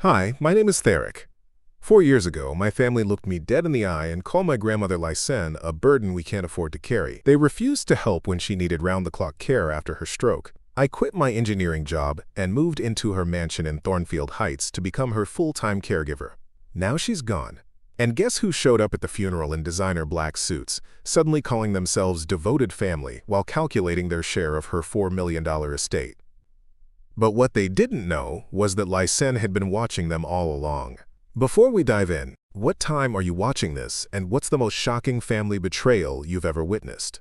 Hi, my name is Therric. 4 years ago, my family looked me dead in the eye and called my grandmother Lysenne a burden we can't afford to carry. They refused to help when she needed round-the-clock care after her stroke. I quit my engineering job and moved into her mansion in Thornfield Heights to become her full-time caregiver. Now she's gone. And guess who showed up at the funeral in designer black suits, suddenly calling themselves devoted family while calculating their share of her $4 million estate? But what they didn't know was that Lysenne had been watching them all along. Before we dive in, what time are you watching this, and what's the most shocking family betrayal you've ever witnessed?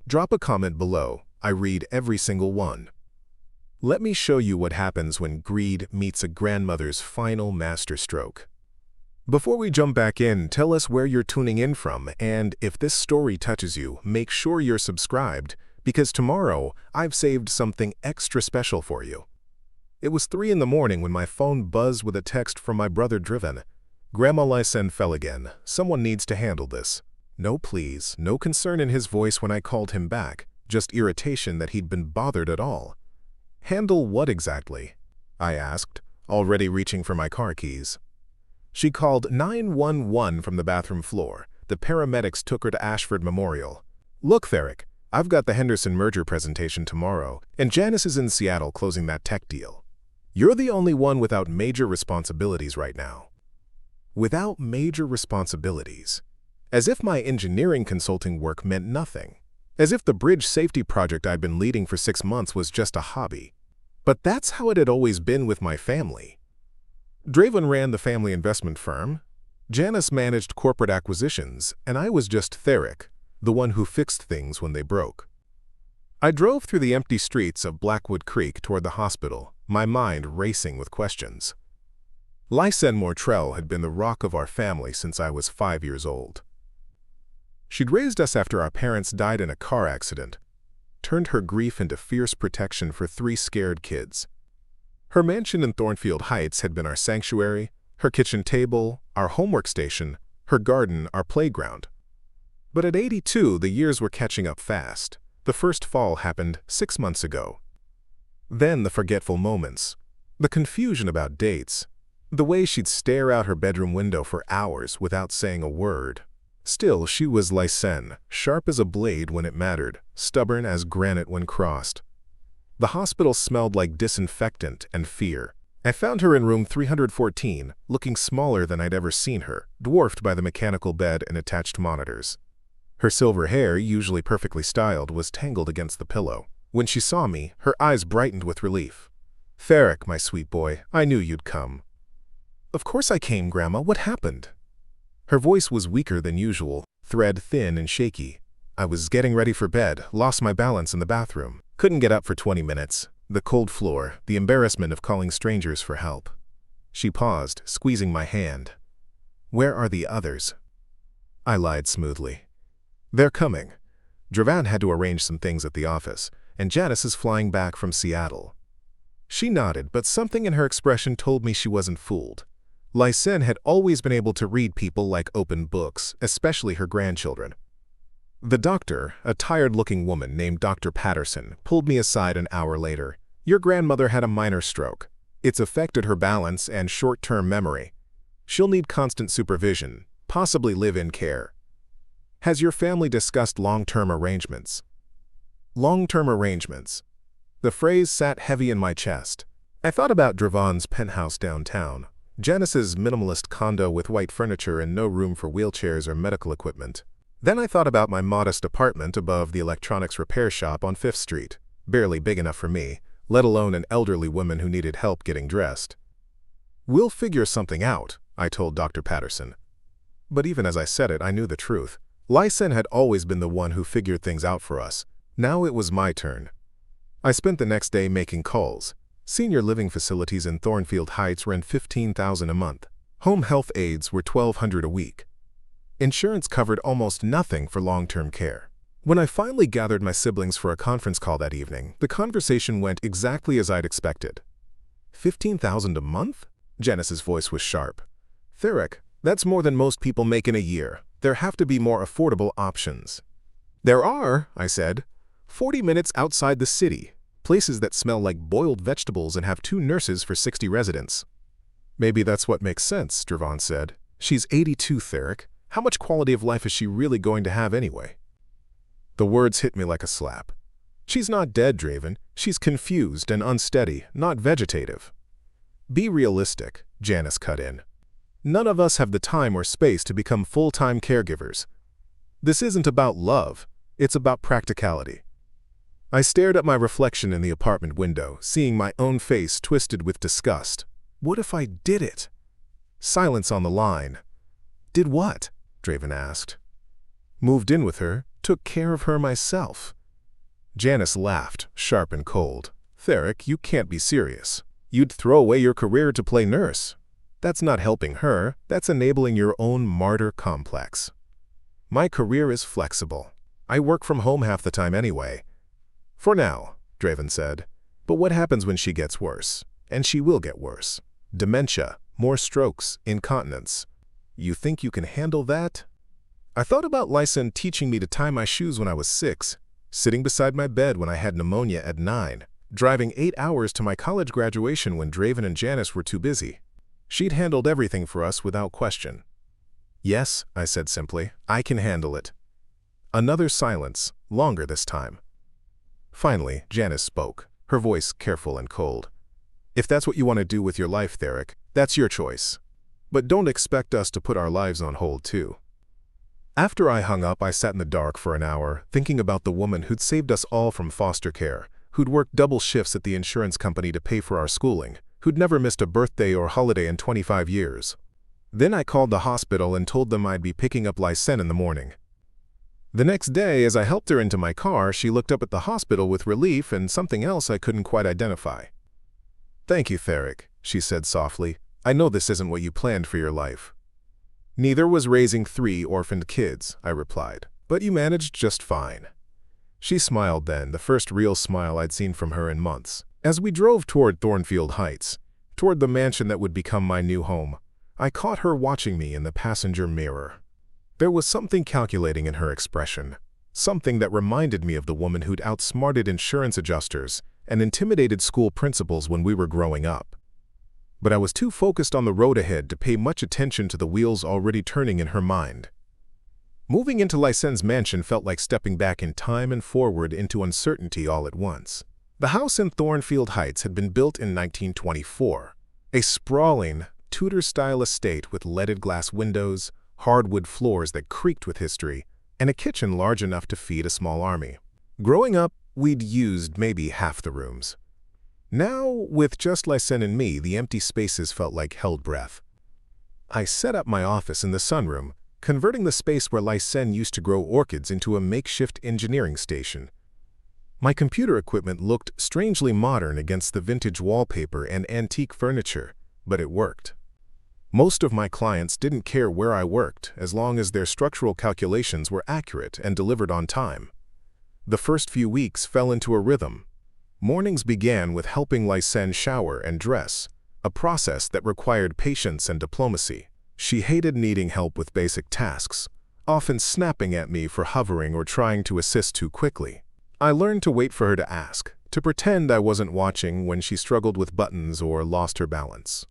Drop a comment below. I read every single one. Let me show you what happens when greed meets a grandmother's final masterstroke. Before we jump back in, tell us where you're tuning in from, and if this story touches you, make sure you're subscribed, because tomorrow I've saved something extra special for you. It was 3 in the morning when my phone buzzed with a text from my brother Drevan. Grandma Lysenne fell again. Someone needs to handle this. No please, no concern in his voice when I called him back, just irritation that he'd been bothered at all. Handle what exactly? I asked, already reaching for my car keys. She called 911 from the bathroom floor. The paramedics took her to Ashford Memorial. Look, Therric, I've got the Henderson merger presentation tomorrow, and Janice is in Seattle closing that tech deal. You're the only one without major responsibilities right now. Without major responsibilities. As if my engineering consulting work meant nothing. As if the bridge safety project I'd been leading for 6 months was just a hobby. But that's how it had always been with my family. Drevan ran the family investment firm. Janice managed corporate acquisitions, and I was just Therric, the one who fixed things when they broke. I drove through the empty streets of Blackwood Creek toward the hospital, my mind racing with questions. Lysenne Mortrell had been the rock of our family since I was 5 years old. She'd raised us after our parents died in a car accident, turned her grief into fierce protection for 3 scared kids. Her mansion in Thornfield Heights had been our sanctuary, her kitchen table, our homework station, her garden, our playground. But at 82, the years were catching up fast. The first fall happened 6 months ago. Then the forgetful moments, the confusion about dates, the way she'd stare out her bedroom window for hours without saying a word. Still, she was Lysenne, sharp as a blade when it mattered, stubborn as granite when crossed. The hospital smelled like disinfectant and fear. I found her in room 314, looking smaller than I'd ever seen her, dwarfed by the mechanical bed and attached monitors. Her silver hair, usually perfectly styled, was tangled against the pillow. When she saw me, her eyes brightened with relief. "Therric, my sweet boy, I knew you'd come." "Of course I came, Grandma. What happened?" Her voice was weaker than usual, thread thin and shaky. "I was getting ready for bed, lost my balance in the bathroom. Couldn't get up for 20 minutes. The cold floor, the embarrassment of calling strangers for help." She paused, squeezing my hand. "Where are the others?" I lied smoothly. "They're coming. Drevan had to arrange some things at the office, and Janice is flying back from Seattle." She nodded, but something in her expression told me she wasn't fooled. Lysenne had always been able to read people like open books, especially her grandchildren. The doctor, a tired-looking woman named Dr. Patterson, pulled me aside an hour later. "Your grandmother had a minor stroke. It's affected her balance and short-term memory. She'll need constant supervision, possibly live-in care. Has your family discussed long-term arrangements?" Long-term arrangements. The phrase sat heavy in my chest. I thought about Drevan's penthouse downtown, Janice's minimalist condo with white furniture and no room for wheelchairs or medical equipment. Then I thought about my modest apartment above the electronics repair shop on 5th Street, barely big enough for me, let alone an elderly woman who needed help getting dressed. "We'll figure something out," I told Dr. Patterson. But even as I said it, I knew the truth. Lysenne had always been the one who figured things out for us. Now it was my turn. I spent the next day making calls. Senior living facilities in Thornfield Heights rent $15,000 a month. Home health aides were $1,200 a week. Insurance covered almost nothing for long-term care. When I finally gathered my siblings for a conference call that evening, the conversation went exactly as I'd expected. $15,000 a month? Janice's voice was sharp. "Therric, that's more than most people make in a year. There have to be more affordable options." "There are," I said. 40 minutes outside the city. Places that smell like boiled vegetables and have 2 nurses for 60 residents." Maybe that's what makes sense, Drevan said. She's 82, Therric. How much quality of life is she really going to have anyway? The words hit me like a slap. She's not dead, Drevan. She's confused and unsteady, not vegetative. Be realistic, Janice cut in. None of us have the time or space to become full-time caregivers. This isn't about love, it's about practicality. I stared at my reflection in the apartment window, seeing my own face twisted with disgust. What if I did it? Silence on the line. Did what? Drevan asked. Moved in with her, took care of her myself. Janice laughed, sharp and cold. Therric, you can't be serious. You'd throw away your career to play nurse. That's not helping her, that's enabling your own martyr complex. My career is flexible. I work from home half the time anyway. For now, Drevan said. But what happens when she gets worse? And she will get worse. Dementia, more strokes, incontinence. You think you can handle that? I thought about Lysenne teaching me to tie my shoes when I was 6, sitting beside my bed when I had pneumonia at 9, driving 8 hours to my college graduation when Drevan and Janice were too busy. She'd handled everything for us without question. Yes, I said simply, I can handle it. Another silence, longer this time. Finally, Janice spoke, her voice careful and cold. If that's what you want to do with your life, Therric, that's your choice. But don't expect us to put our lives on hold, too. After I hung up, I sat in the dark for an hour, thinking about the woman who'd saved us all from foster care, who'd worked double shifts at the insurance company to pay for our schooling, who'd never missed a birthday or holiday in 25 years. Then I called the hospital and told them I'd be picking up Lysenne in the morning. The next day, as I helped her into my car, she looked up at the hospital with relief and something else I couldn't quite identify. Thank you, Therric, she said softly. I know this isn't what you planned for your life. Neither was raising 3 orphaned kids, I replied, but you managed just fine. She smiled then, the first real smile I'd seen from her in months. As we drove toward Thornfield Heights, toward the mansion that would become my new home, I caught her watching me in the passenger mirror. There was something calculating in her expression, something that reminded me of the woman who'd outsmarted insurance adjusters and intimidated school principals when we were growing up. But I was too focused on the road ahead to pay much attention to the wheels already turning in her mind. Moving into Lysenne's mansion felt like stepping back in time and forward into uncertainty all at once. The house in Thornfield Heights had been built in 1924, a sprawling, Tudor-style estate with leaded glass windows, hardwood floors that creaked with history, and a kitchen large enough to feed a small army. Growing up, we'd used maybe half the rooms. Now, with just Lysenne and me, the empty spaces felt like held breath. I set up my office in the sunroom, converting the space where Lysenne used to grow orchids into a makeshift engineering station. My computer equipment looked strangely modern against the vintage wallpaper and antique furniture, but it worked. Most of my clients didn't care where I worked as long as their structural calculations were accurate and delivered on time. The first few weeks fell into a rhythm. Mornings began with helping Lysenne shower and dress, a process that required patience and diplomacy. She hated needing help with basic tasks, often snapping at me for hovering or trying to assist too quickly. I learned to wait for her to ask, to pretend I wasn't watching when she struggled with buttons or lost her balance.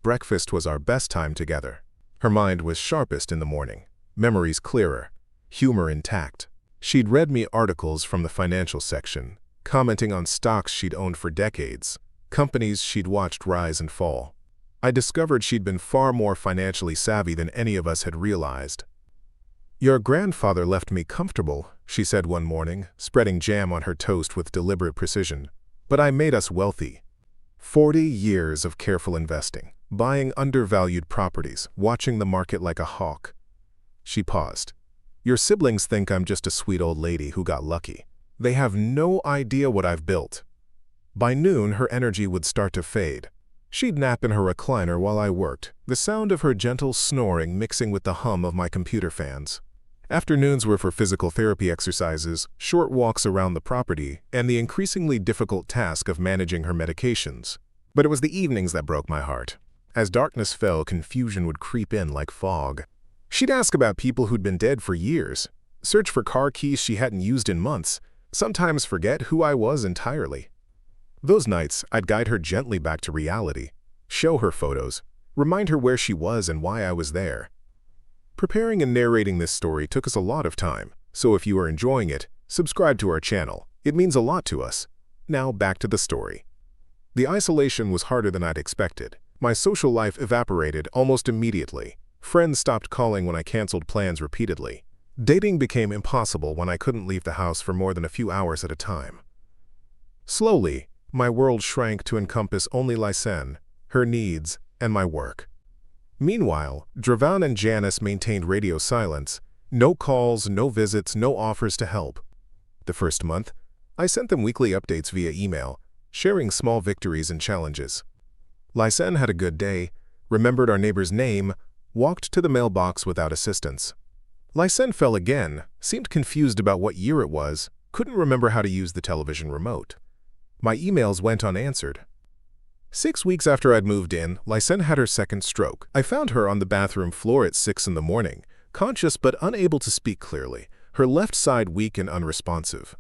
Breakfast was our best time together. Her mind was sharpest in the morning, memories clearer, humor intact. She'd read me articles from the financial section, commenting on stocks she'd owned for decades, companies she'd watched rise and fall. I discovered she'd been far more financially savvy than any of us had realized. "Your grandfather left me comfortable," she said one morning, spreading jam on her toast with deliberate precision. "But I made us wealthy. 40 years of careful investing, buying undervalued properties, watching the market like a hawk." She paused. "Your siblings think I'm just a sweet old lady who got lucky. They have no idea what I've built." By noon, her energy would start to fade. She'd nap in her recliner while I worked, the sound of her gentle snoring mixing with the hum of my computer fans. Afternoons were for physical therapy exercises, short walks around the property, and the increasingly difficult task of managing her medications. But it was the evenings that broke my heart. As darkness fell, confusion would creep in like fog. She'd ask about people who'd been dead for years, search for car keys she hadn't used in months, sometimes forget who I was entirely. Those nights, I'd guide her gently back to reality, show her photos, remind her where she was and why I was there. Preparing and narrating this story took us a lot of time, so if you are enjoying it, subscribe to our channel. It means a lot to us. Now back to the story. The isolation was harder than I'd expected. My social life evaporated almost immediately. Friends stopped calling when I canceled plans repeatedly. Dating became impossible when I couldn't leave the house for more than a few hours at a time. Slowly, my world shrank to encompass only Lysenne, her needs, and my work. Meanwhile, Drevan and Janice maintained radio silence. No calls, no visits, no offers to help. The first month, I sent them weekly updates via email, sharing small victories and challenges. Lysenne had a good day, remembered our neighbor's name, walked to the mailbox without assistance. Lysenne fell again, seemed confused about what year it was, couldn't remember how to use the television remote. My emails went unanswered. 6 weeks after I'd moved in, Lysenne had her second stroke. I found her on the bathroom floor at 6 in the morning, conscious but unable to speak clearly, her left side weak and unresponsive.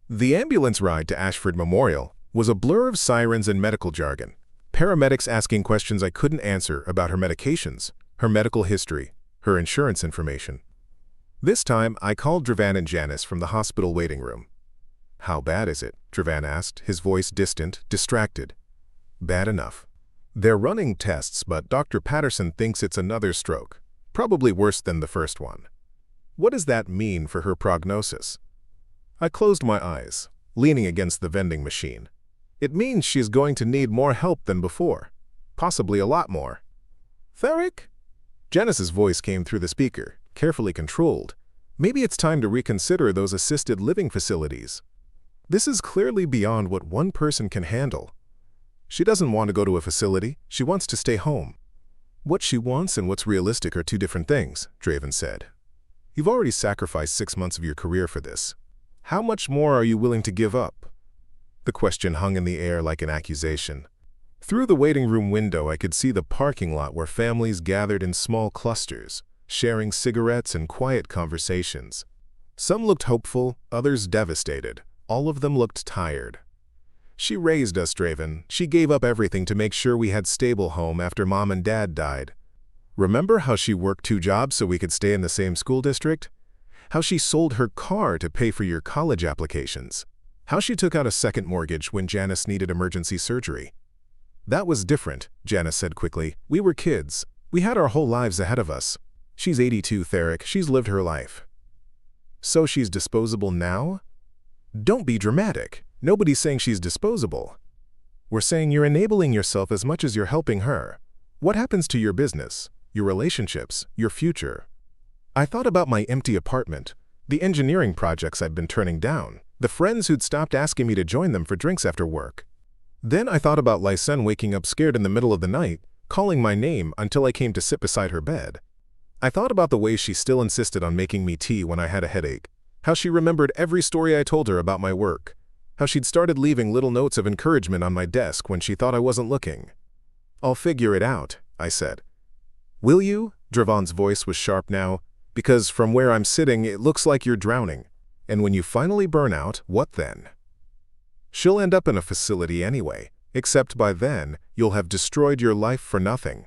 The ambulance ride to Ashford Memorial was a blur of sirens and medical jargon. Paramedics asking questions I couldn't answer about her medications, her medical history, her insurance information. This time, I called Drevan and Janice from the hospital waiting room. "How bad is it?" Drevan asked, his voice distant, distracted. "Bad enough. They're running tests, but Dr. Patterson thinks it's another stroke, probably worse than the first one." "What does that mean for her prognosis?" I closed my eyes, leaning against the vending machine. "It means she's going to need more help than before, possibly a lot more." "Therric?" Janice's voice came through the speaker, carefully controlled. "Maybe it's time to reconsider those assisted living facilities. This is clearly beyond what one person can handle." "She doesn't want to go to a facility, she wants to stay home." "What she wants and what's realistic are two different things," Drevan said. "You've already sacrificed 6 months of your career for this. How much more are you willing to give up?" The question hung in the air like an accusation. Through the waiting room window, I could see the parking lot where families gathered in small clusters, sharing cigarettes and quiet conversations. Some looked hopeful, others devastated. All of them looked tired. "She raised us, Drevan. She gave up everything to make sure we had a stable home after Mom and Dad died. Remember how she worked 2 jobs so we could stay in the same school district? How she sold her car to pay for your college applications? How she took out a second mortgage when Janice needed emergency surgery?" "That was different," Janice said quickly. "We were kids. We had our whole lives ahead of us. She's 82, Therric. She's lived her life." "So she's disposable now?" "Don't be dramatic. Nobody's saying she's disposable. We're saying you're enabling yourself as much as you're helping her. What happens to your business, your relationships, your future?" I thought about my empty apartment, the engineering projects I'd been turning down, the friends who'd stopped asking me to join them for drinks after work. Then I thought about Lysenne waking up scared in the middle of the night, calling my name until I came to sit beside her bed. I thought about the way she still insisted on making me tea when I had a headache, how she remembered every story I told her about my work, how she'd started leaving little notes of encouragement on my desk when she thought I wasn't looking. "I'll figure it out," I said. "Will you?" Drevan's voice was sharp now. "Because from where I'm sitting, it looks like you're drowning. And when you finally burn out, what then?" "She'll end up in a facility anyway, except by then, you'll have destroyed your life for nothing."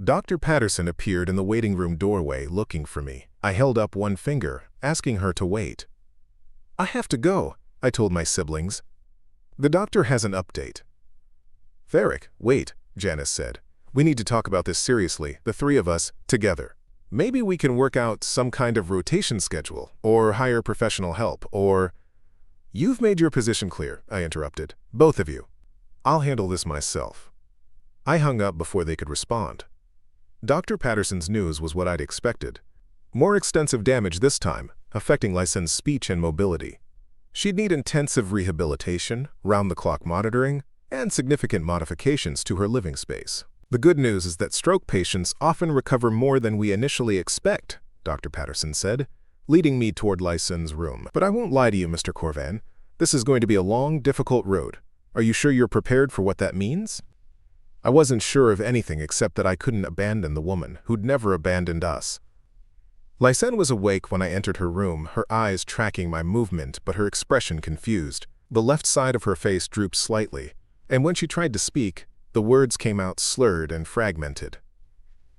Dr. Patterson appeared in the waiting room doorway looking for me. I held up one finger, asking her to wait. "I have to go," I told my siblings. "The doctor has an update." "Therric, wait," Janice said. "We need to talk about this seriously, the 3 of us, together. Maybe we can work out some kind of rotation schedule, or hire professional help, or—" "You've made your position clear," I interrupted. "Both of you. I'll handle this myself." I hung up before they could respond. Dr. Patterson's news was what I'd expected. More extensive damage this time, affecting Lysenne's speech and mobility. She'd need intensive rehabilitation, round-the-clock monitoring, and significant modifications to her living space. "The good news is that stroke patients often recover more than we initially expect," Dr. Patterson said, leading me toward Lysenne's room. "But I won't lie to you, Mr. Corvan. This is going to be a long, difficult road. Are you sure you're prepared for what that means?" I wasn't sure of anything except that I couldn't abandon the woman who'd never abandoned us. Lysenne was awake when I entered her room, her eyes tracking my movement, but her expression confused. The left side of her face drooped slightly, and when she tried to speak, The words came out slurred and fragmented.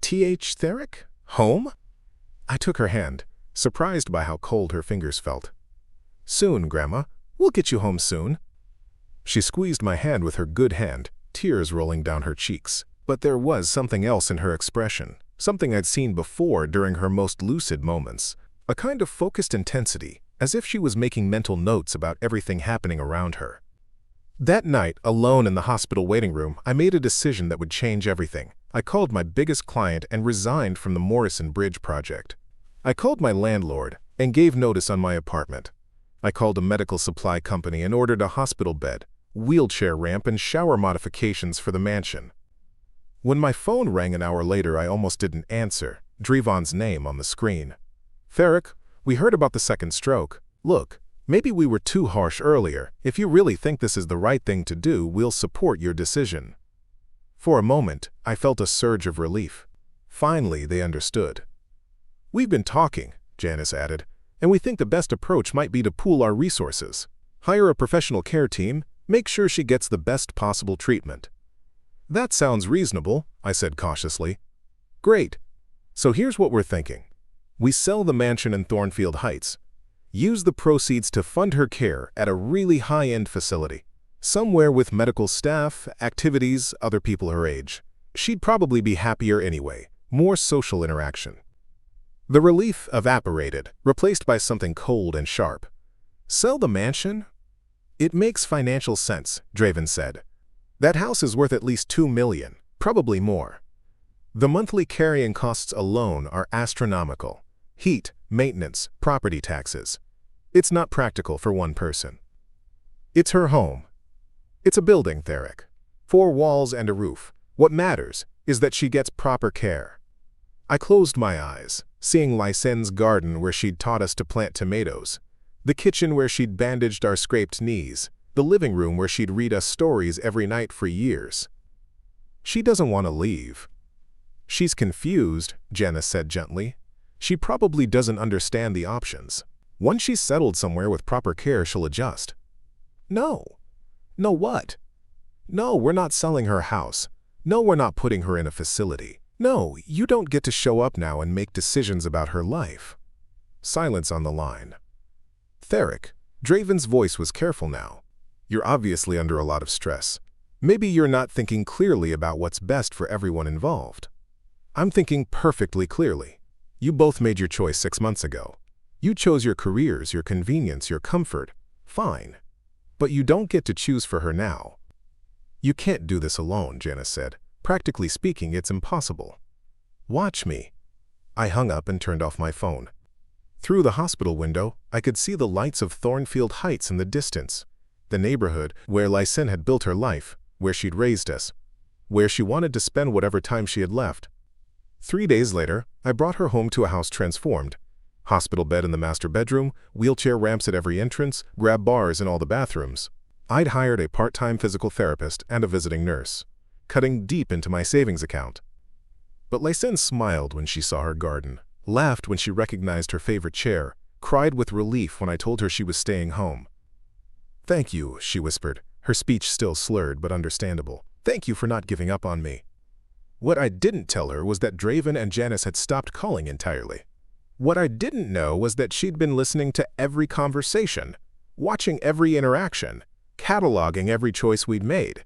Theric? Home? I took her hand, surprised by how cold her fingers felt. Soon, Grandma. We'll get you home soon. She squeezed my hand with her good hand, tears rolling down her cheeks. But there was something else in her expression, something I'd seen before during her most lucid moments. A kind of focused intensity, as if she was making mental notes about everything happening around her. That night, alone in the hospital waiting room, I made a decision that would change everything. I called my biggest client and resigned from the Morrison Bridge project. I called my landlord and gave notice on my apartment. I called a medical supply company and ordered a hospital bed, wheelchair ramp, and shower modifications for the mansion. When my phone rang an hour later, I almost didn't answer. Drevan's name on the screen. Therric, we heard about the second stroke. Look, maybe we were too harsh earlier. If you really think this is the right thing to do, we'll support your decision. For a moment, I felt a surge of relief. Finally, they understood. We've been talking, Janice added, and we think the best approach might be to pool our resources. Hire a professional care team, make sure she gets the best possible treatment. That sounds reasonable, I said cautiously. Great. So here's what we're thinking. We sell the mansion in Thornfield Heights. Use the proceeds to fund her care at a really high-end facility. Somewhere with medical staff, activities, other people her age. She'd probably be happier anyway, more social interaction. The relief evaporated, replaced by something cold and sharp. Sell the mansion? It makes financial sense, Drevan said. That house is worth at least $2 million, probably more. The monthly carrying costs alone are astronomical. Heat, maintenance, property taxes. It's not practical for one person. It's her home. It's a building, Therric. 4 walls and a roof. What matters is that she gets proper care. I closed my eyes, seeing Lysenne's garden where she'd taught us to plant tomatoes, the kitchen where she'd bandaged our scraped knees, the living room where she'd read us stories every night for years. She doesn't want to leave. She's confused, Janice said gently. She probably doesn't understand the options. Once she's settled somewhere with proper care, she'll adjust. No. No what? No, we're not selling her house. No, we're not putting her in a facility. No, you don't get to show up now and make decisions about her life. Silence on the line. Therric, Drevan's voice was careful now. You're obviously under a lot of stress. Maybe you're not thinking clearly about what's best for everyone involved. I'm thinking perfectly clearly. You both made your choice 6 months ago. You chose your careers, your convenience, your comfort. Fine. But you don't get to choose for her now. You can't do this alone, Janice said. Practically speaking, it's impossible. Watch me. I hung up and turned off my phone. Through the hospital window, I could see the lights of Thornfield Heights in the distance. The neighborhood where Lysenne had built her life, where she'd raised us, where she wanted to spend whatever time she had left. 3 days later, I brought her home to a house transformed. Hospital bed in the master bedroom, wheelchair ramps at every entrance, grab bars in all the bathrooms. I'd hired a part-time physical therapist and a visiting nurse, cutting deep into my savings account. But Lysenne smiled when she saw her garden, laughed when she recognized her favorite chair, cried with relief when I told her she was staying home. Thank you, she whispered, her speech still slurred but understandable. Thank you for not giving up on me. What I didn't tell her was that Drevan and Janice had stopped calling entirely. What I didn't know was that she'd been listening to every conversation, watching every interaction, cataloging every choice we'd made.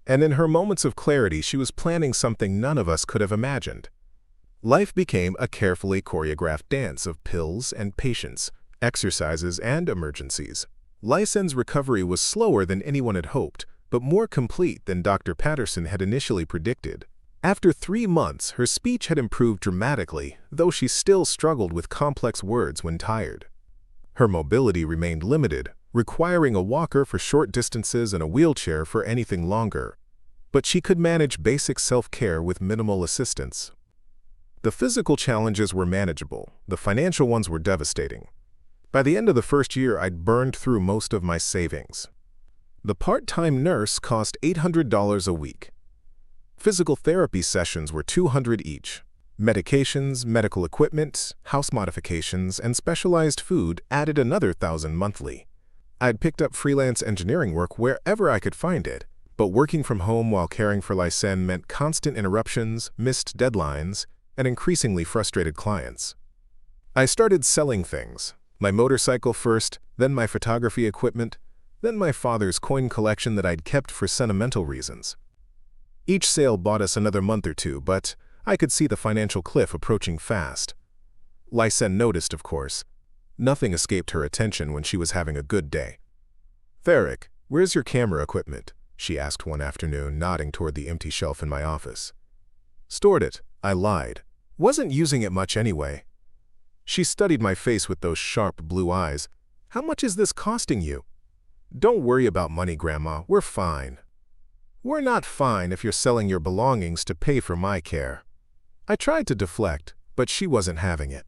And in her moments of clarity, she was planning something none of us could have imagined. Life became a carefully choreographed dance of pills and patience, exercises and emergencies. Lysenne's recovery was slower than anyone had hoped, but more complete than Dr. Patterson had initially predicted. After 3 months, her speech had improved dramatically, though she still struggled with complex words when tired. Her mobility remained limited, requiring a walker for short distances and a wheelchair for anything longer. But she could manage basic self-care with minimal assistance. The physical challenges were manageable, the financial ones were devastating. By the end of the first year, I'd burned through most of my savings. The part-time nurse cost $800 a week. Physical therapy sessions were $200 each. Medications, medical equipment, house modifications, and specialized food added another $1,000 monthly. I'd picked up freelance engineering work wherever I could find it, But working from home while caring for Lysenne meant constant interruptions, missed deadlines, and increasingly frustrated clients. I started selling things. My motorcycle first, then my photography equipment, then my father's coin collection that I'd kept for sentimental reasons. Each sale bought us another month or two, but I could see the financial cliff approaching fast. Lysenne noticed, of course. Nothing escaped her attention when she was having a good day. "Therric, where's your camera equipment?" she asked one afternoon, nodding toward the empty shelf in my office. "Stored it," I lied. "Wasn't using it much anyway." She studied my face with those sharp blue eyes. "How much is this costing you?" "Don't worry about money, Grandma. We're fine." "We're not fine if you're selling your belongings to pay for my care." I tried to deflect, but she wasn't having it.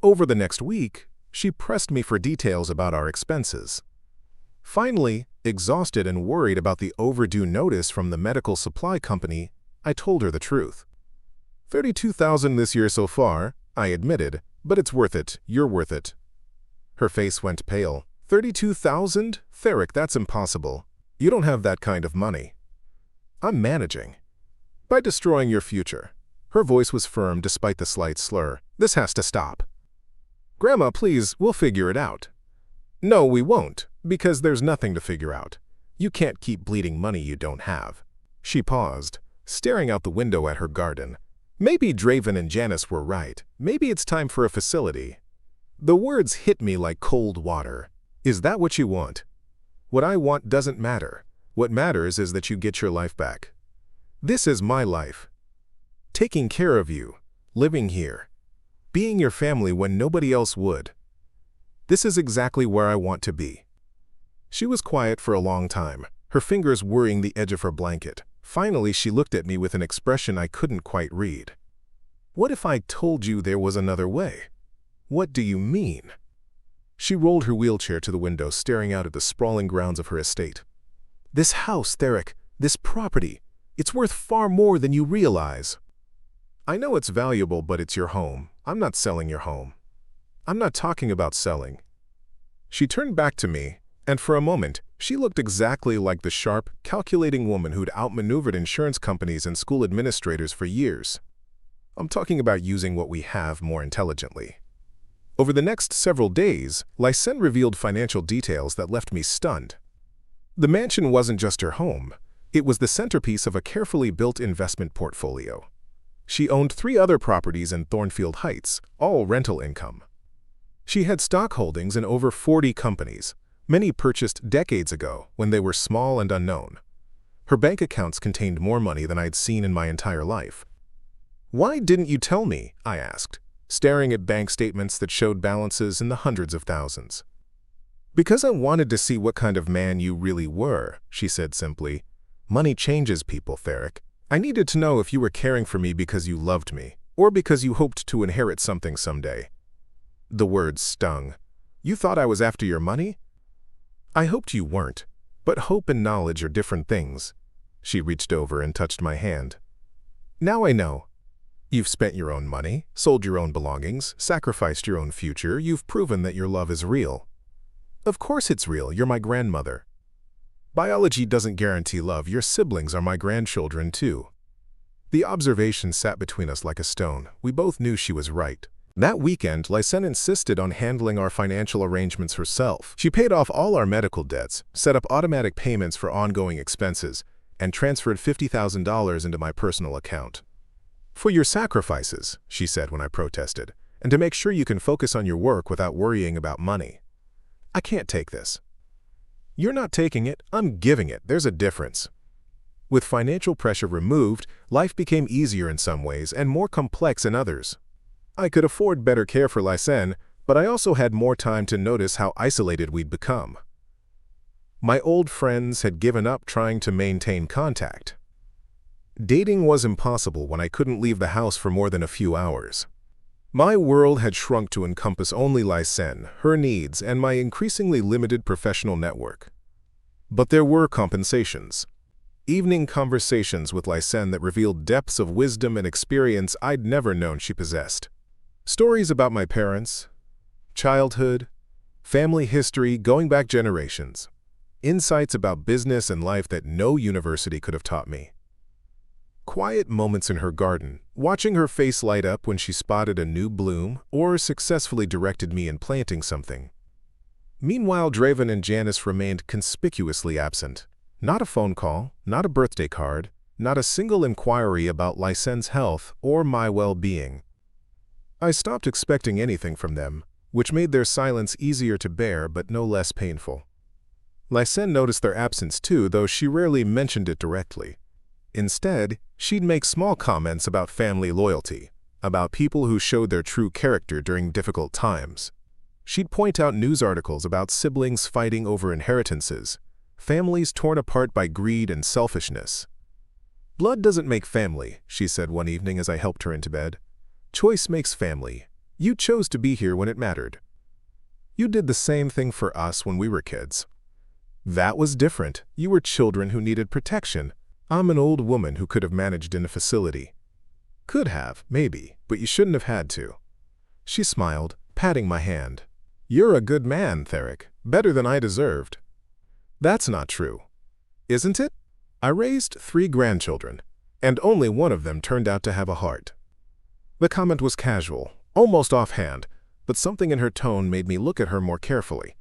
Over the next week, she pressed me for details about our expenses. Finally, exhausted and worried about the overdue notice from the medical supply company, I told her the truth. "$32,000 this year so far," I admitted, "but it's worth it. You're worth it." Her face went pale. "$32,000? Therric, that's impossible. You don't have that kind of money." "I'm managing." "By destroying your future." Her voice was firm despite the slight slur. "This has to stop." "Grandma, please, we'll figure it out." "No, we won't, because there's nothing to figure out. You can't keep bleeding money you don't have." She paused, staring out the window at her garden. Maybe Drevan and Janice were right. Maybe it's time for a facility. The words hit me like cold water. "Is that what you want?" "What I want doesn't matter. What matters is that you get your life back. This is my life. Taking care of you, living here, being your family when nobody else would. This is exactly where I want to be." She was quiet for a long time, her fingers worrying the edge of her blanket. Finally, she looked at me with an expression I couldn't quite read. "What if I told you there was another way?" "What do you mean?" She rolled her wheelchair to the window, staring out at the sprawling grounds of her estate. "This house, Therric, this property, it's worth far more than you realize." "I know it's valuable, but it's your home. I'm not selling your home." "I'm not talking about selling." She turned back to me, and for a moment, she looked exactly like the sharp, calculating woman who'd outmaneuvered insurance companies and school administrators for years. "I'm talking about using what we have more intelligently." Over the next several days, Lysenne revealed financial details that left me stunned. The mansion wasn't just her home. It was the centerpiece of a carefully built investment portfolio. She owned 3 other properties in Thornfield Heights, all rental income. She had stock holdings in over 40 companies, many purchased decades ago when they were small and unknown. Her bank accounts contained more money than I'd seen in my entire life. "Why didn't you tell me?" I asked, staring at bank statements that showed balances in the hundreds of thousands. "Because I wanted to see what kind of man you really were," she said simply. "Money changes people, Therric. I needed to know if you were caring for me because you loved me, or because you hoped to inherit something someday." The words stung. "You thought I was after your money?" "I hoped you weren't, but hope and knowledge are different things." She reached over and touched my hand. "Now I know. You've spent your own money, sold your own belongings, sacrificed your own future. You've proven that your love is real." "Of course it's real. You're my grandmother." "Biology doesn't guarantee love. Your siblings are my grandchildren, too." The observation sat between us like a stone. We both knew she was right. That weekend, Lysenne insisted on handling our financial arrangements herself. She paid off all our medical debts, set up automatic payments for ongoing expenses, and transferred $50,000 into my personal account. "For your sacrifices," she said when I protested, "and to make sure you can focus on your work without worrying about money." "I can't take this." "You're not taking it, I'm giving it. There's a difference." With financial pressure removed, life became easier in some ways and more complex in others. I could afford better care for Lysenne, but I also had more time to notice how isolated we'd become. My old friends had given up trying to maintain contact. Dating was impossible when I couldn't leave the house for more than a few hours. My world had shrunk to encompass only Lysenne, her needs, and my increasingly limited professional network. But there were compensations. Evening conversations with Lysenne that revealed depths of wisdom and experience I'd never known she possessed. Stories about my parents, childhood, family history going back generations. insights about business and life that no university could have taught me. Quiet moments in her garden, watching her face light up when she spotted a new bloom or successfully directed me in planting something. Meanwhile, Drevan and Janice remained conspicuously absent. Not a phone call, not a birthday card, not a single inquiry about Lysenne's health or my well-being. I stopped expecting anything from them, which made their silence easier to bear but no less painful. Lysenne noticed their absence too, though she rarely mentioned it directly. Instead, she'd make small comments about family loyalty, about people who showed their true character during difficult times. She'd point out news articles about siblings fighting over inheritances, families torn apart by greed and selfishness. "Blood doesn't make family," she said one evening as I helped her into bed. "Choice makes family. You chose to be here when it mattered. You did the same thing for us when we were kids. That was different. You were children who needed protection. I'm an old woman who could have managed in a facility. Could have, maybe, but you shouldn't have had to." She smiled, patting my hand. "You're a good man, Therric. Better than I deserved." "That's not true. Isn't it? I raised 3 grandchildren, and only one of them turned out to have a heart." The comment was casual, almost offhand, but something in her tone made me look at her more carefully.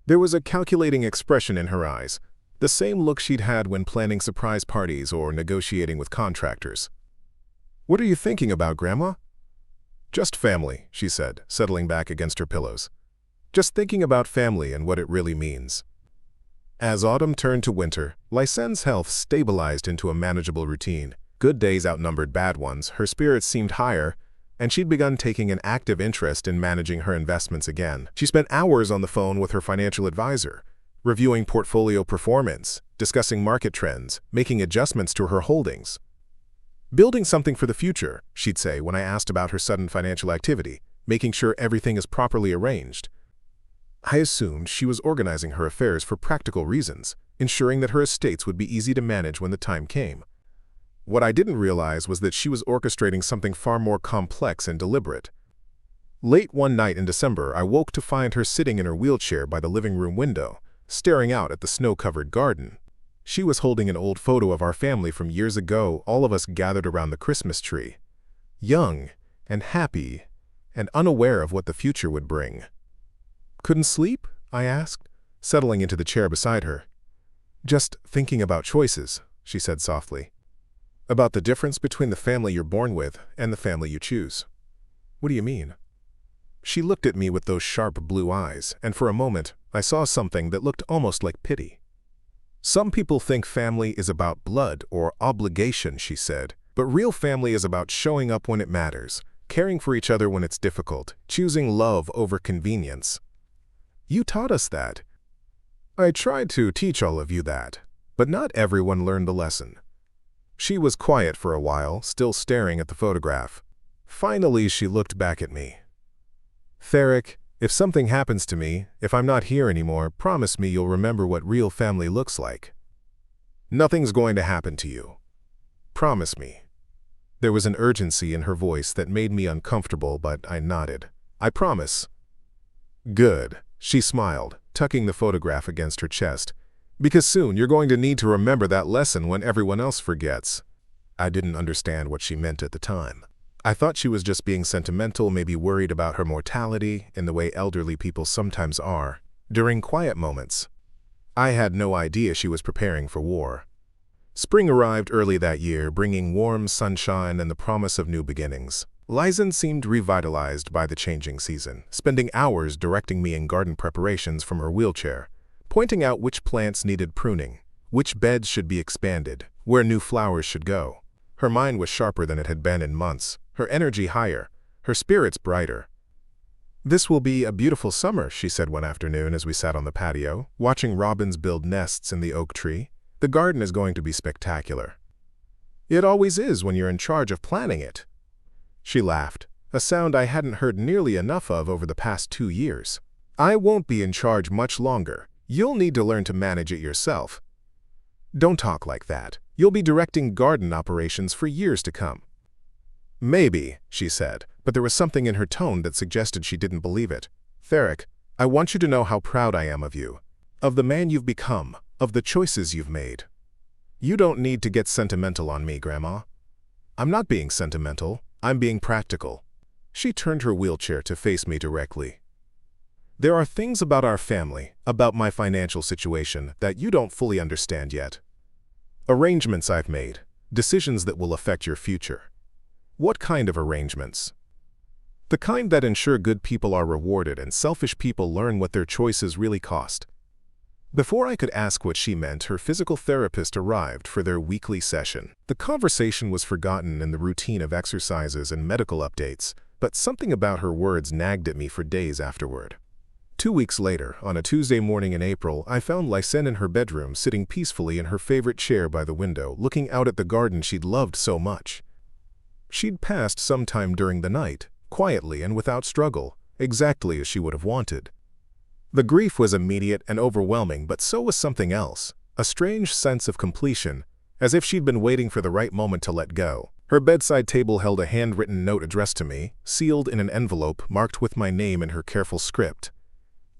There was a calculating expression in her eyes, the same look she'd had when planning surprise parties or negotiating with contractors. "What are you thinking about, Grandma?" "Just family," she said, settling back against her pillows. "Just thinking about family and what it really means." As autumn turned to winter, Lysenne's health stabilized into a manageable routine. Good days outnumbered bad ones, her spirits seemed higher, and she'd begun taking an active interest in managing her investments again. She spent hours on the phone with her financial advisor, reviewing portfolio performance, discussing market trends, making adjustments to her holdings. "Building something for the future," she'd say when I asked about her sudden financial activity, making sure everything is properly arranged. I assumed she was organizing her affairs for practical reasons, ensuring that her estates would be easy to manage when the time came. What I didn't realize was that she was orchestrating something far more complex and deliberate. Late one night in December, I woke to find her sitting in her wheelchair by the living room window, staring out at the snow-covered garden. She was holding an old photo of our family from years ago, all of us gathered around the Christmas tree. Young and happy and unaware of what the future would bring. "Couldn't sleep?" I asked, settling into the chair beside her. "Just thinking about choices," she said softly. "About the difference between the family you're born with and the family you choose." "What do you mean?" She looked at me with those sharp blue eyes, and for a moment, I saw something that looked almost like pity. "Some people think family is about blood or obligation," she said, "but real family is about showing up when it matters, caring for each other when it's difficult, choosing love over convenience. You taught us that." "I tried to teach all of you that, but not everyone learned the lesson." She was quiet for a while, still staring at the photograph. Finally, she looked back at me. "Therric, if something happens to me, if I'm not here anymore, promise me you'll remember what real family looks like." "Nothing's going to happen to you. Promise me." There was an urgency in her voice that made me uncomfortable, but I nodded. "I promise." "Good," she smiled, tucking the photograph against her chest. "Because soon you're going to need to remember that lesson when everyone else forgets." I didn't understand what she meant at the time. I thought she was just being sentimental, maybe worried about her mortality in the way elderly people sometimes are, during quiet moments. I had no idea she was preparing for war. Spring arrived early that year, bringing warm sunshine and the promise of new beginnings. Lysenne seemed revitalized by the changing season, spending hours directing me in garden preparations from her wheelchair, pointing out which plants needed pruning, which beds should be expanded, where new flowers should go. Her mind was sharper than it had been in months, her energy higher, her spirits brighter. "This will be a beautiful summer," she said one afternoon as we sat on the patio, watching robins build nests in the oak tree. "The garden is going to be spectacular." "It always is when you're in charge of planning it." She laughed, a sound I hadn't heard nearly enough of over the past 2 years. "I won't be in charge much longer. You'll need to learn to manage it yourself." "Don't talk like that. You'll be directing garden operations for years to come." "Maybe," she said, but there was something in her tone that suggested she didn't believe it. "Therric, I want you to know how proud I am of you, of the man you've become, of the choices you've made. You don't need to get sentimental on me, Grandma. I'm not being sentimental, I'm being practical. She turned her wheelchair to face me directly. There are things about our family, about my financial situation, that you don't fully understand yet. Arrangements I've made, decisions that will affect your future. What kind of arrangements? The kind that ensure good people are rewarded and selfish people learn what their choices really cost. Before I could ask what she meant, her physical therapist arrived for their weekly session. The conversation was forgotten in the routine of exercises and medical updates, but something about her words nagged at me for days afterward. 2 weeks later, on a Tuesday morning in April, I found Lysenne in her bedroom, sitting peacefully in her favorite chair by the window, looking out at the garden she'd loved so much. She'd passed some time during the night, quietly and without struggle, exactly as she would have wanted. The grief was immediate and overwhelming, but so was something else, a strange sense of completion, as if she'd been waiting for the right moment to let go. Her bedside table held a handwritten note addressed to me, sealed in an envelope marked with my name in her careful script.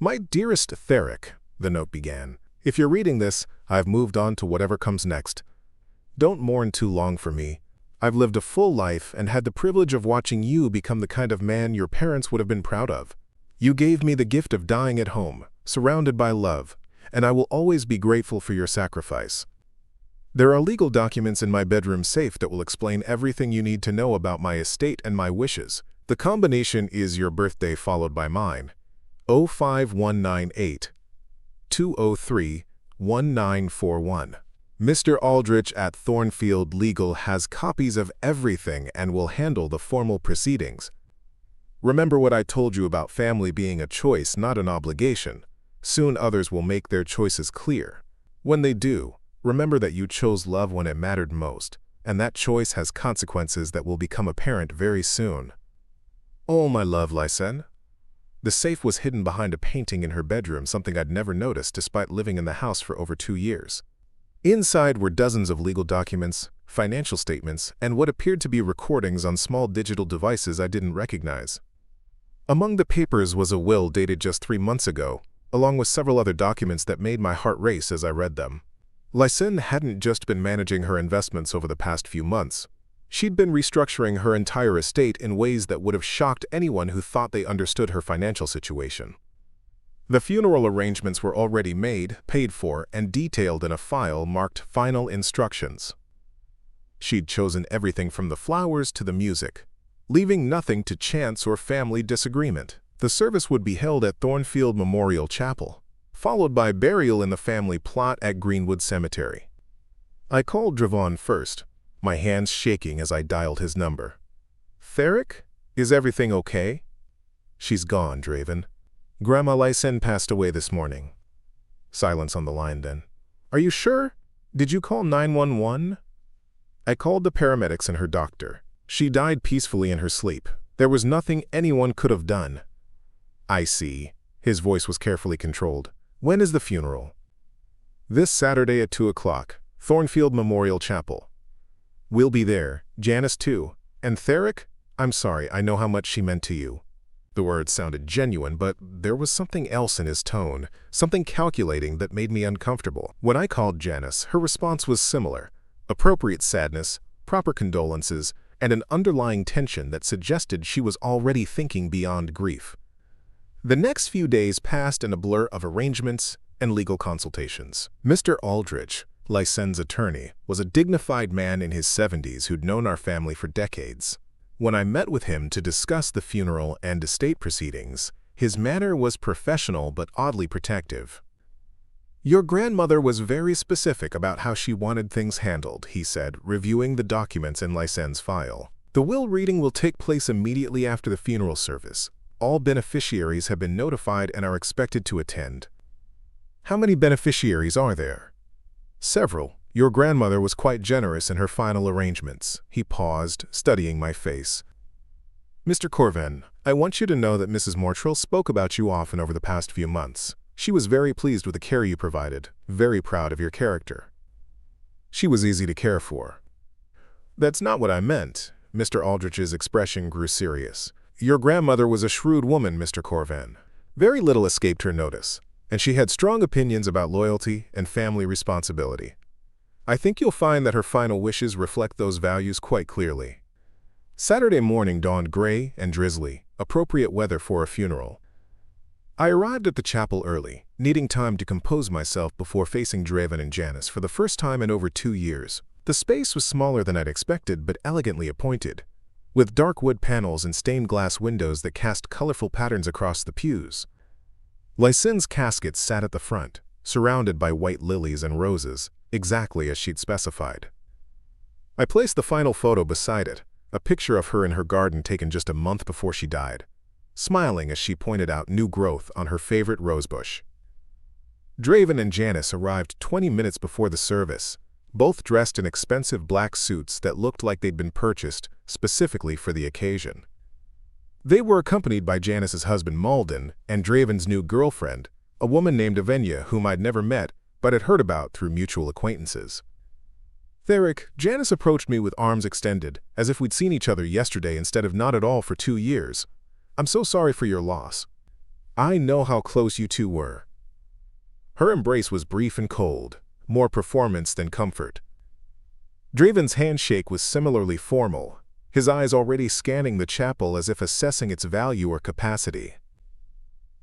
"My dearest Therric," the note began, "if you're reading this, I've moved on to whatever comes next. Don't mourn too long for me. I've lived a full life and had the privilege of watching you become the kind of man your parents would have been proud of. You gave me the gift of dying at home, surrounded by love, and I will always be grateful for your sacrifice. There are legal documents in my bedroom safe that will explain everything you need to know about my estate and my wishes. The combination is your birthday followed by mine. 05198 203 1941. Mr. Aldrich at Thornfield Legal has copies of everything and will handle the formal proceedings. Remember what I told you about family being a choice, not an obligation. Soon others will make their choices clear. When they do, remember that you chose love when it mattered most, and that choice has consequences that will become apparent very soon. Oh, my love, Lysenne." The safe was hidden behind a painting in her bedroom, something I'd never noticed despite living in the house for over 2 years. Inside were dozens of legal documents, financial statements, and what appeared to be recordings on small digital devices I didn't recognize. Among the papers was a will dated just 3 months ago, along with several other documents that made my heart race as I read them. Lysenne hadn't just been managing her investments over the past few months. She'd been restructuring her entire estate in ways that would have shocked anyone who thought they understood her financial situation. The funeral arrangements were already made, paid for, and detailed in a file marked Final Instructions. She'd chosen everything from the flowers to the music, leaving nothing to chance or family disagreement. The service would be held at Thornfield Memorial Chapel, followed by burial in the family plot at Greenwood Cemetery. I called Drevan first, my hands shaking as I dialed his number. "Therric, is everything okay?" "She's gone, Drevan. Grandma Lysenne passed away this morning." Silence on the line then. "Are you sure? Did you call 911? "I called the paramedics and her doctor. She died peacefully in her sleep. There was nothing anyone could have done." "I see." His voice was carefully controlled. "When is the funeral?" "This Saturday at 2 o'clock, Thornfield Memorial Chapel." "We'll be there, Janice too. And Therric, I'm sorry, I know how much she meant to you." The words sounded genuine, but there was something else in his tone, something calculating that made me uncomfortable. When I called Janice, her response was similar. Appropriate sadness, proper condolences, and an underlying tension that suggested she was already thinking beyond grief. The next few days passed in a blur of arrangements and legal consultations. Mr. Aldrich, Lysenne's attorney, was a dignified man in his 70s who'd known our family for decades. When I met with him to discuss the funeral and estate proceedings, his manner was professional but oddly protective. "Your grandmother was very specific about how she wanted things handled," he said, reviewing the documents in Lysenne's file. "The will reading will take place immediately after the funeral service. All beneficiaries have been notified and are expected to attend." "How many beneficiaries are there?" "Several. Your grandmother was quite generous in her final arrangements." He paused, studying my face. "Mr. Corven, I want you to know that Mrs. Mortrell spoke about you often over the past few months. She was very pleased with the care you provided, very proud of your character." "She was easy to care for." "That's not what I meant." Mr. Aldrich's expression grew serious. "Your grandmother was a shrewd woman, Mr. Corven. Very little escaped her notice. and she had strong opinions about loyalty and family responsibility. I think you'll find that her final wishes reflect those values quite clearly. Saturday morning dawned gray and drizzly, appropriate weather for a funeral. I arrived at the chapel early, needing time to compose myself before facing Drevan and Janice for the first time in over 2 years. The space was smaller than I'd expected but elegantly appointed, with dark wood panels and stained glass windows that cast colorful patterns across the pews. Lysenne's casket sat at the front, surrounded by white lilies and roses, exactly as she'd specified. I placed the final photo beside it, a picture of her in her garden taken just a month before she died, smiling as she pointed out new growth on her favorite rosebush. Drevan and Janice arrived 20 minutes before the service, both dressed in expensive black suits that looked like they'd been purchased specifically for the occasion. They were accompanied by Janice's husband Malden and Drevan's new girlfriend, a woman named Avenya whom I'd never met but had heard about through mutual acquaintances. Therric, Janice approached me with arms extended, as if we'd seen each other yesterday instead of not at all for 2 years. I'm so sorry for your loss. I know how close you two were. Her embrace was brief and cold, more performance than comfort. Drevan's handshake was similarly formal, his eyes already scanning the chapel as if assessing its value or capacity.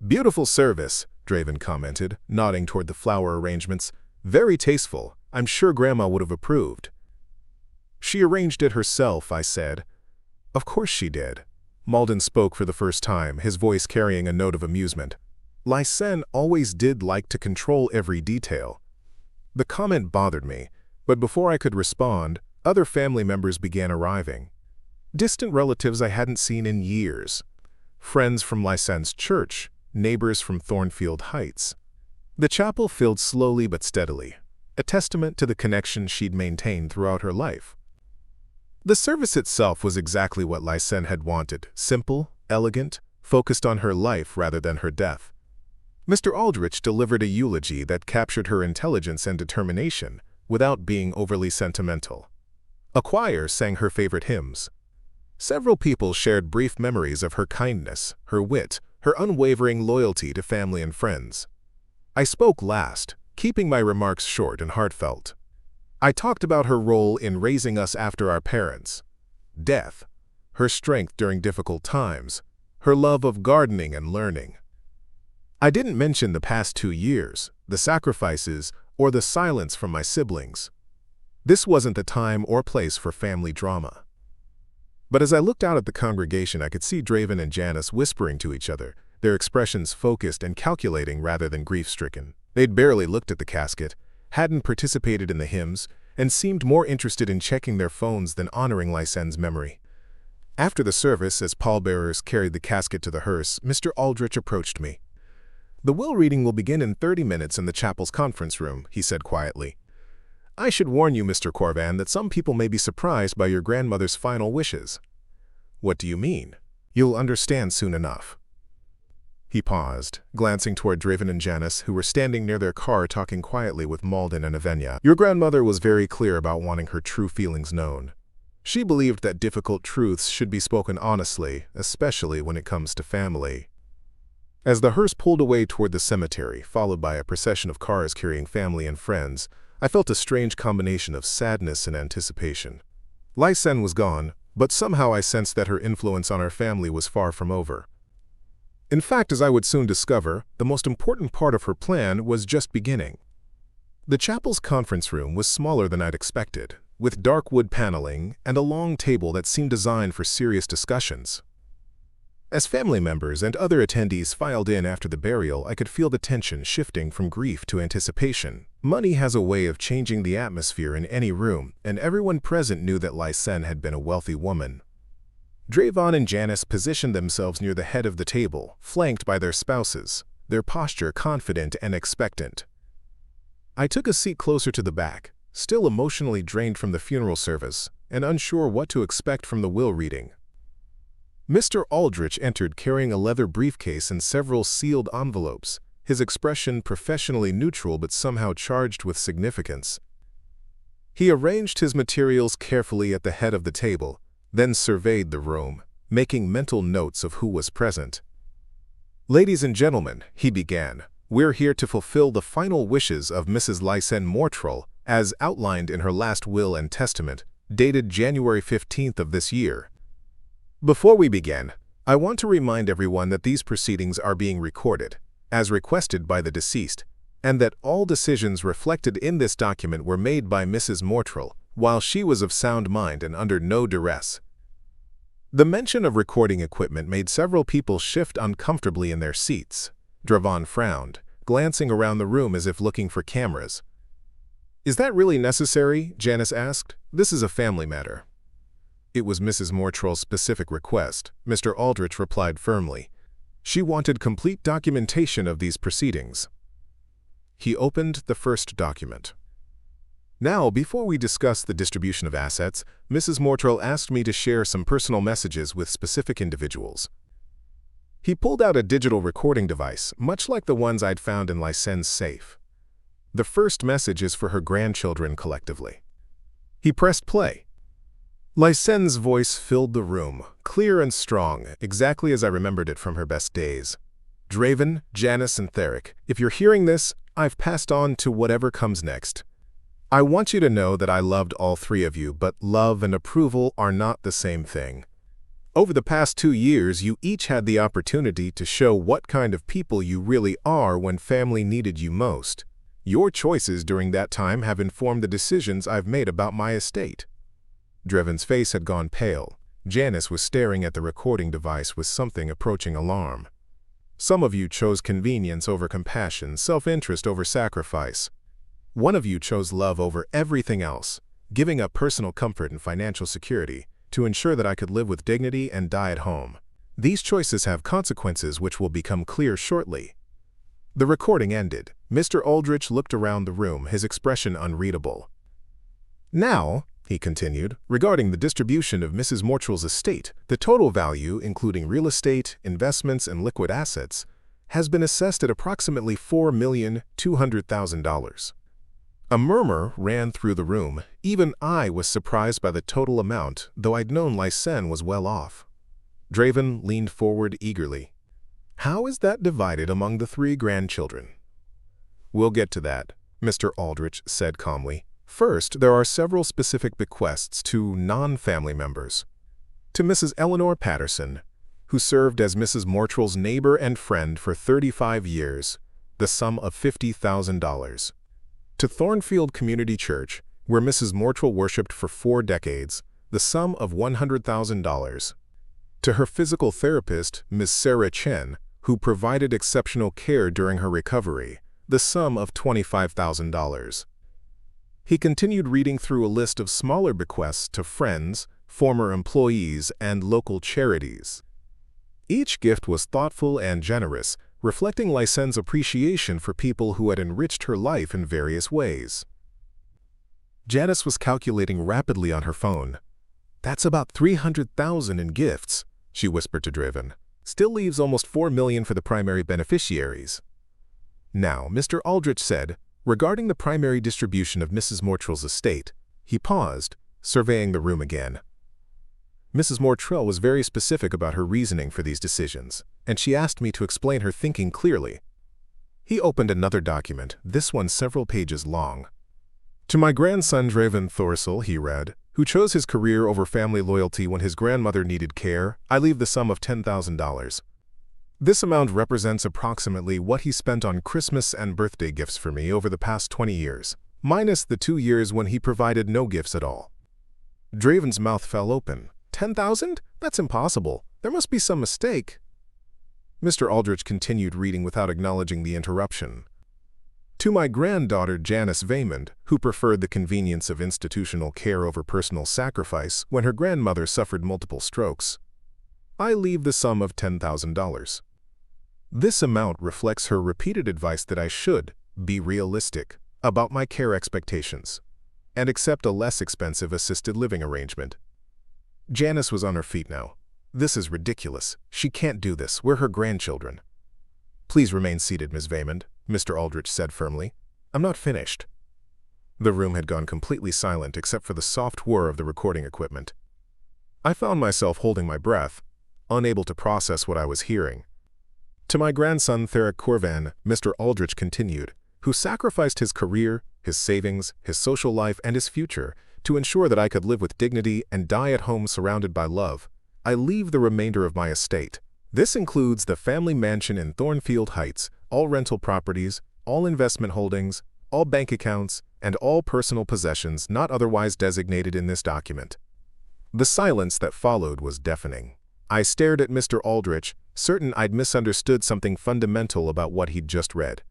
Beautiful service, Drevan commented, nodding toward the flower arrangements. Very tasteful. I'm sure Grandma would have approved. She arranged it herself, I said. Of course she did. Malden spoke for the first time, his voice carrying a note of amusement. Lysenne always did like to control every detail. The comment bothered me, but before I could respond, other family members began arriving. Distant relatives I hadn't seen in years. Friends from Lysenne's church, neighbors from Thornfield Heights. The chapel filled slowly but steadily, a testament to the connection she'd maintained throughout her life. The service itself was exactly what Lysenne had wanted, simple, elegant, focused on her life rather than her death. Mr. Aldrich delivered a eulogy that captured her intelligence and determination without being overly sentimental. A choir sang her favorite hymns. Several people shared brief memories of her kindness, her wit, her unwavering loyalty to family and friends. I spoke last, keeping my remarks short and heartfelt. I talked about her role in raising us after our parents' death, her strength during difficult times, her love of gardening and learning. I didn't mention the past 2 years, the sacrifices, or the silence from my siblings. This wasn't the time or place for family drama. But as I looked out at the congregation, I could see Drevan and Janice whispering to each other, their expressions focused and calculating rather than grief-stricken. They'd barely looked at the casket, hadn't participated in the hymns, and seemed more interested in checking their phones than honoring Lysenne's memory. After the service, as pallbearers carried the casket to the hearse, Mr. Aldrich approached me. The will reading will begin in 30 minutes in the chapel's conference room, he said quietly. I should warn you, Mr. Corvan, that some people may be surprised by your grandmother's final wishes. What do you mean? You'll understand soon enough. He paused, glancing toward Drevan and Janice, who were standing near their car talking quietly with Malden and Avenya. Your grandmother was very clear about wanting her true feelings known. She believed that difficult truths should be spoken honestly, especially when it comes to family. As the hearse pulled away toward the cemetery, followed by a procession of cars carrying family and friends, I felt a strange combination of sadness and anticipation. Lysenne was gone, but somehow I sensed that her influence on our family was far from over. In fact, as I would soon discover, the most important part of her plan was just beginning. The chapel's conference room was smaller than I'd expected, with dark wood paneling and a long table that seemed designed for serious discussions. As family members and other attendees filed in after the burial, I could feel the tension shifting from grief to anticipation. Money has a way of changing the atmosphere in any room, and everyone present knew that Lysenne had been a wealthy woman. Drevan and Janice positioned themselves near the head of the table, flanked by their spouses, their posture confident and expectant. I took a seat closer to the back, still emotionally drained from the funeral service, and unsure what to expect from the will reading. Mr. Aldrich entered carrying a leather briefcase and several sealed envelopes, his expression professionally neutral but somehow charged with significance. He arranged his materials carefully at the head of the table, then surveyed the room, making mental notes of who was present. Ladies and gentlemen, he began, We're here to fulfill the final wishes of Mrs. Lysenne Mortrell, as outlined in her last will and testament, dated January 15th of this year. Before we begin, I want to remind everyone that these proceedings are being recorded, as requested by the deceased, and that all decisions reflected in this document were made by Mrs. Mortrell while she was of sound mind and under no duress. The mention of recording equipment made several people shift uncomfortably in their seats. Drevan frowned, glancing around the room as if looking for cameras. "Is that really necessary?" Janice asked. "This is a family matter." It was Mrs. Mortrell's specific request, Mr. Aldrich replied firmly. She wanted complete documentation of these proceedings. He opened the first document. "Now, before we discuss the distribution of assets, Mrs. Mortrell asked me to share some personal messages with specific individuals." He pulled out a digital recording device, much like the ones I'd found in Lysenne's safe. The first message is for her grandchildren collectively. He pressed play. Lysenne's voice filled the room, clear and strong, exactly as I remembered it from her best days. "Drevan, Janice, and Therric, if you're hearing this, I've passed on to whatever comes next. I want you to know that I loved all three of you, but love and approval are not the same thing. Over the past 2 years, you each had the opportunity to show what kind of people you really are when family needed you most. Your choices during that time have informed the decisions I've made about my estate." Drevan's face had gone pale. Janice was staring at the recording device with something approaching alarm. "Some of you chose convenience over compassion, self-interest over sacrifice. One of you chose love over everything else, giving up personal comfort and financial security to ensure that I could live with dignity and die at home. These choices have consequences which will become clear shortly." The recording ended. Mr. Aldrich looked around the room, his expression unreadable. "Now," he continued, "regarding the distribution of Mrs. Mortrell's estate, the total value, including real estate, investments, and liquid assets, has been assessed at approximately $4,200,000. A murmur ran through the room. Even I was surprised by the total amount, though I'd known Lysenne was well off. Drevan leaned forward eagerly. "How is that divided among the 3 grandchildren?" "We'll get to that," Mr. Aldrich said calmly. "First, there are several specific bequests to non-family members. To Mrs. Eleanor Patterson, who served as Mrs. Mortrell's neighbor and friend for 35 years, the sum of $50,000. To Thornfield Community Church, where Mrs. Mortrell worshipped for 4 decades, the sum of $100,000. To her physical therapist, Ms. Sarah Chen, who provided exceptional care during her recovery, the sum of $25,000. He continued reading through a list of smaller bequests to friends, former employees, and local charities. Each gift was thoughtful and generous, reflecting Lysenne's appreciation for people who had enriched her life in various ways. Janice was calculating rapidly on her phone. "That's about $300,000 in gifts," she whispered to Drevan. "Still leaves almost $4 million for the primary beneficiaries." Now, Mr. Aldrich said, regarding the primary distribution of Mrs. Mortrell's estate, he paused, surveying the room again. Mrs. Mortrell was very specific about her reasoning for these decisions, and she asked me to explain her thinking clearly. He opened another document, this one several pages long. "To my grandson Drevan Thorsel," he read, "who chose his career over family loyalty when his grandmother needed care, I leave the sum of $10,000. This amount represents approximately what he spent on Christmas and birthday gifts for me over the past 20 years, minus the 2 years when he provided no gifts at all." Drevan's mouth fell open. "10,000? That's impossible. There must be some mistake." Mr. Aldrich continued reading without acknowledging the interruption. "To my granddaughter Janice Vaymond, who preferred the convenience of institutional care over personal sacrifice when her grandmother suffered multiple strokes, I leave the sum of $10,000. This amount reflects her repeated advice that I should be realistic about my care expectations and accept a less expensive assisted living arrangement." Janice was on her feet now. "This is ridiculous. She can't do this. We're her grandchildren." "Please remain seated, Ms. Vaymond," Mr. Aldrich said firmly. "I'm not finished." The room had gone completely silent except for the soft whir of the recording equipment. I found myself holding my breath, unable to process what I was hearing. To my grandson Therric Mr. Aldrich continued, who sacrificed his career, his savings, his social life, and his future to ensure that I could live with dignity and die at home surrounded by love, I leave the remainder of my estate. This includes the family mansion in Thornfield Heights, all rental properties, all investment holdings, all bank accounts, and all personal possessions not otherwise designated in this document. The silence that followed was deafening. I stared at Mr. Aldrich, certain I'd misunderstood something fundamental about what he'd just read.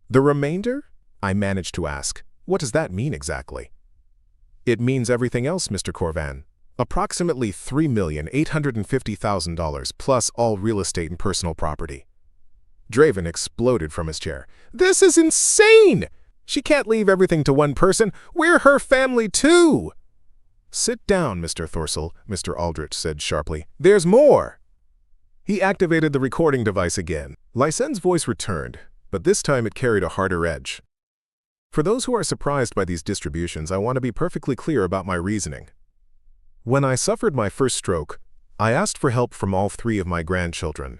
The remainder? I managed to ask. What does that mean exactly? It means everything else, Mr. Corvan. Approximately $3,850,000 plus all real estate and personal property. Drevan exploded from his chair. This is insane! She can't leave everything to one person. We're her family too! Sit down, Mr. Thorsel, Mr. Aldrich said sharply. There's more! He activated the recording device again. Lysenne's voice returned, but this time it carried a harder edge. For those who are surprised by these distributions, I want to be perfectly clear about my reasoning. When I suffered my first stroke, I asked for help from all 3 of my grandchildren.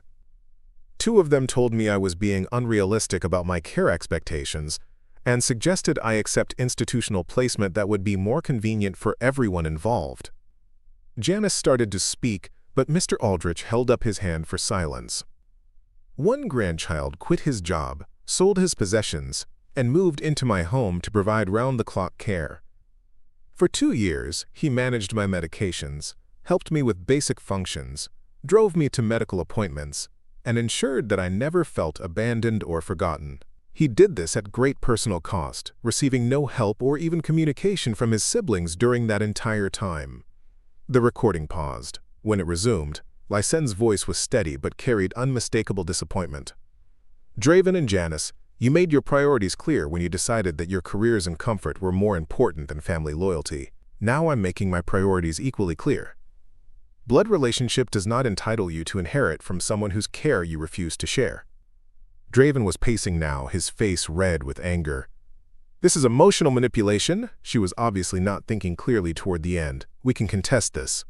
2 of them told me I was being unrealistic about my care expectations and suggested I accept institutional placement that would be more convenient for everyone involved. Janice started to speak, but Mr. Aldrich held up his hand for silence. One grandchild quit his job, sold his possessions, and moved into my home to provide round-the-clock care. For 2 years, he managed my medications, helped me with basic functions, drove me to medical appointments, and ensured that I never felt abandoned or forgotten. He did this at great personal cost, receiving no help or even communication from his siblings during that entire time. The recording paused. When it resumed, Lysenne's voice was steady but carried unmistakable disappointment. Drevan and Janice, you made your priorities clear when you decided that your careers and comfort were more important than family loyalty. Now I'm making my priorities equally clear. Blood relationship does not entitle you to inherit from someone whose care you refuse to share. Drevan was pacing now, his face red with anger. This is emotional manipulation. She was obviously not thinking clearly toward the end. We can contest this.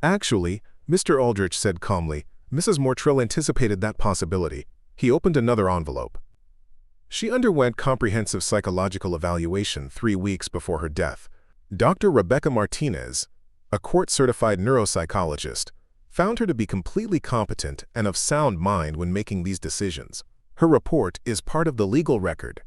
Actually, Mr. Aldrich said calmly, Mrs. Mortrell anticipated that possibility. He opened another envelope. She underwent comprehensive psychological evaluation 3 weeks before her death. Dr. Rebecca Martinez, a court-certified neuropsychologist, found her to be completely competent and of sound mind when making these decisions. Her report is part of the legal record.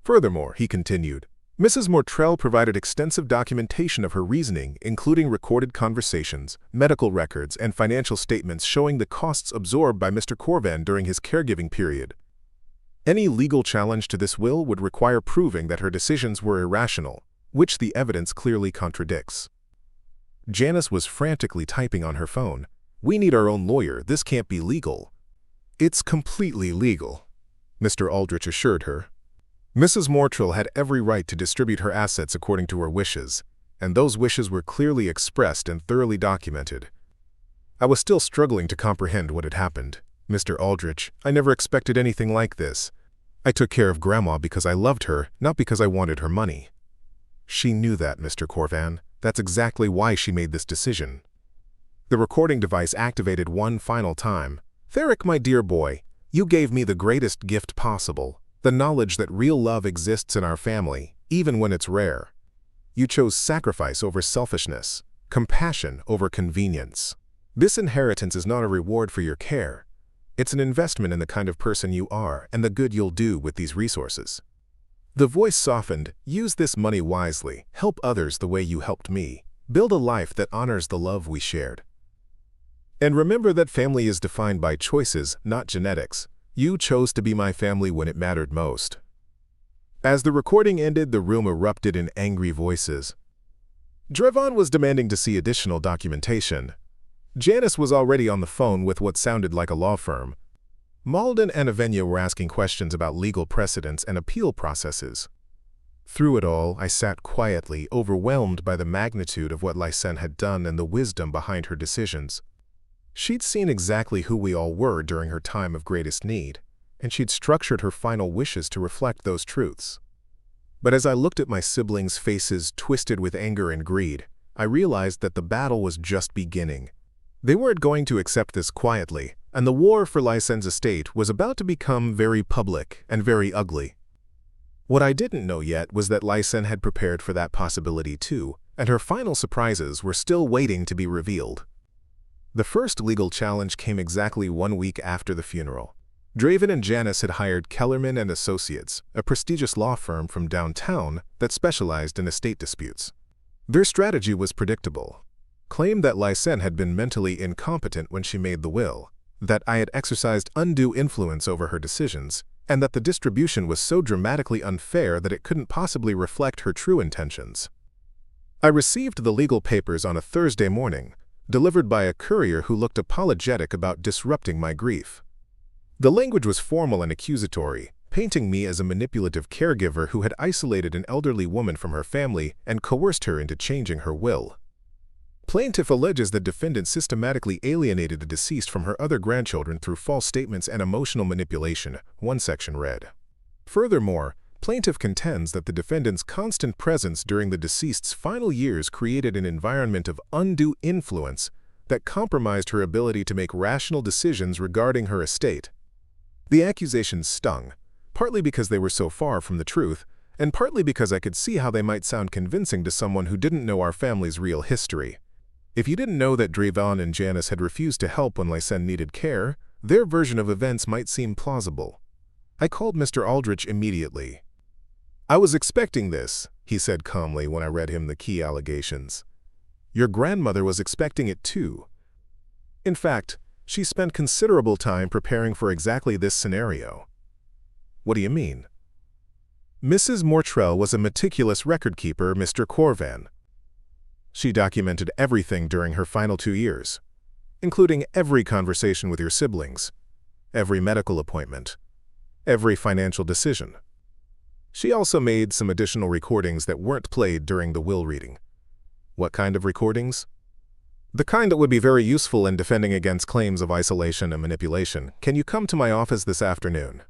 Furthermore, he continued, Mrs. Mortrell provided extensive documentation of her reasoning, including recorded conversations, medical records, and financial statements showing the costs absorbed by Mr. Corvan during his caregiving period. Any legal challenge to this will would require proving that her decisions were irrational, which the evidence clearly contradicts. Janice was frantically typing on her phone. We need our own lawyer. This can't be legal. It's completely legal, Mr. Aldrich assured her. Mrs. Mortrell had every right to distribute her assets according to her wishes, and those wishes were clearly expressed and thoroughly documented. I was still struggling to comprehend what had happened. Mr. Aldrich, I never expected anything like this. I took care of Grandma because I loved her, not because I wanted her money. She knew that, Mr. Corvan. That's exactly why she made this decision. The recording device activated one final time. Therric, my dear boy, you gave me the greatest gift possible, the knowledge that real love exists in our family, even when it's rare. You chose sacrifice over selfishness, compassion over convenience. This inheritance is not a reward for your care. It's an investment in the kind of person you are and the good you'll do with these resources. The voice softened. Use this money wisely. Help others the way you helped me. Build a life that honors the love we shared. And remember that family is defined by choices, not genetics. You chose to be my family when it mattered most. As the recording ended, the room erupted in angry voices. Drevan was demanding to see additional documentation. Janice was already on the phone with what sounded like a law firm. Malden and Avenia were asking questions about legal precedents and appeal processes. Through it all, I sat quietly, overwhelmed by the magnitude of what Lysenne had done and the wisdom behind her decisions. She'd seen exactly who we all were during her time of greatest need, and she'd structured her final wishes to reflect those truths. But as I looked at my siblings' faces twisted with anger and greed, I realized that the battle was just beginning. They weren't going to accept this quietly. and the war for Lysenne's estate was about to become very public and very ugly. What I didn't know yet was that Lysenne had prepared for that possibility too, and her final surprises were still waiting to be revealed. The first legal challenge came exactly 1 week after the funeral. Drevan and Janice had hired Kellerman and Associates, a prestigious law firm from downtown that specialized in estate disputes. Their strategy was predictable. Claimed that Lysenne had been mentally incompetent when she made the will, that I had exercised undue influence over her decisions, and that the distribution was so dramatically unfair that it couldn't possibly reflect her true intentions. I received the legal papers on a Thursday morning, delivered by a courier who looked apologetic about disrupting my grief. The language was formal and accusatory, painting me as a manipulative caregiver who had isolated an elderly woman from her family and coerced her into changing her will. Plaintiff alleges that defendant systematically alienated the deceased from her other grandchildren through false statements and emotional manipulation, one section read. Furthermore, plaintiff contends that the defendant's constant presence during the deceased's final years created an environment of undue influence that compromised her ability to make rational decisions regarding her estate. The accusations stung, partly because they were so far from the truth, and partly because I could see how they might sound convincing to someone who didn't know our family's real history. If you didn't know that Drevan and Janice had refused to help when Lysenne needed care, their version of events might seem plausible. I called Mr. Aldrich immediately. "I was expecting this," he said calmly when I read him the key allegations. "Your grandmother was expecting it too. In fact, she spent considerable time preparing for exactly this scenario." "What do you mean?" "Mrs. Mortrell was a meticulous record-keeper, Mr. Corvan. She documented everything during her final 2 years, including every conversation with your siblings, every medical appointment, every financial decision. She also made some additional recordings that weren't played during the will reading." "What kind of recordings?" "The kind that would be very useful in defending against claims of isolation and manipulation. Can you come to my office this afternoon?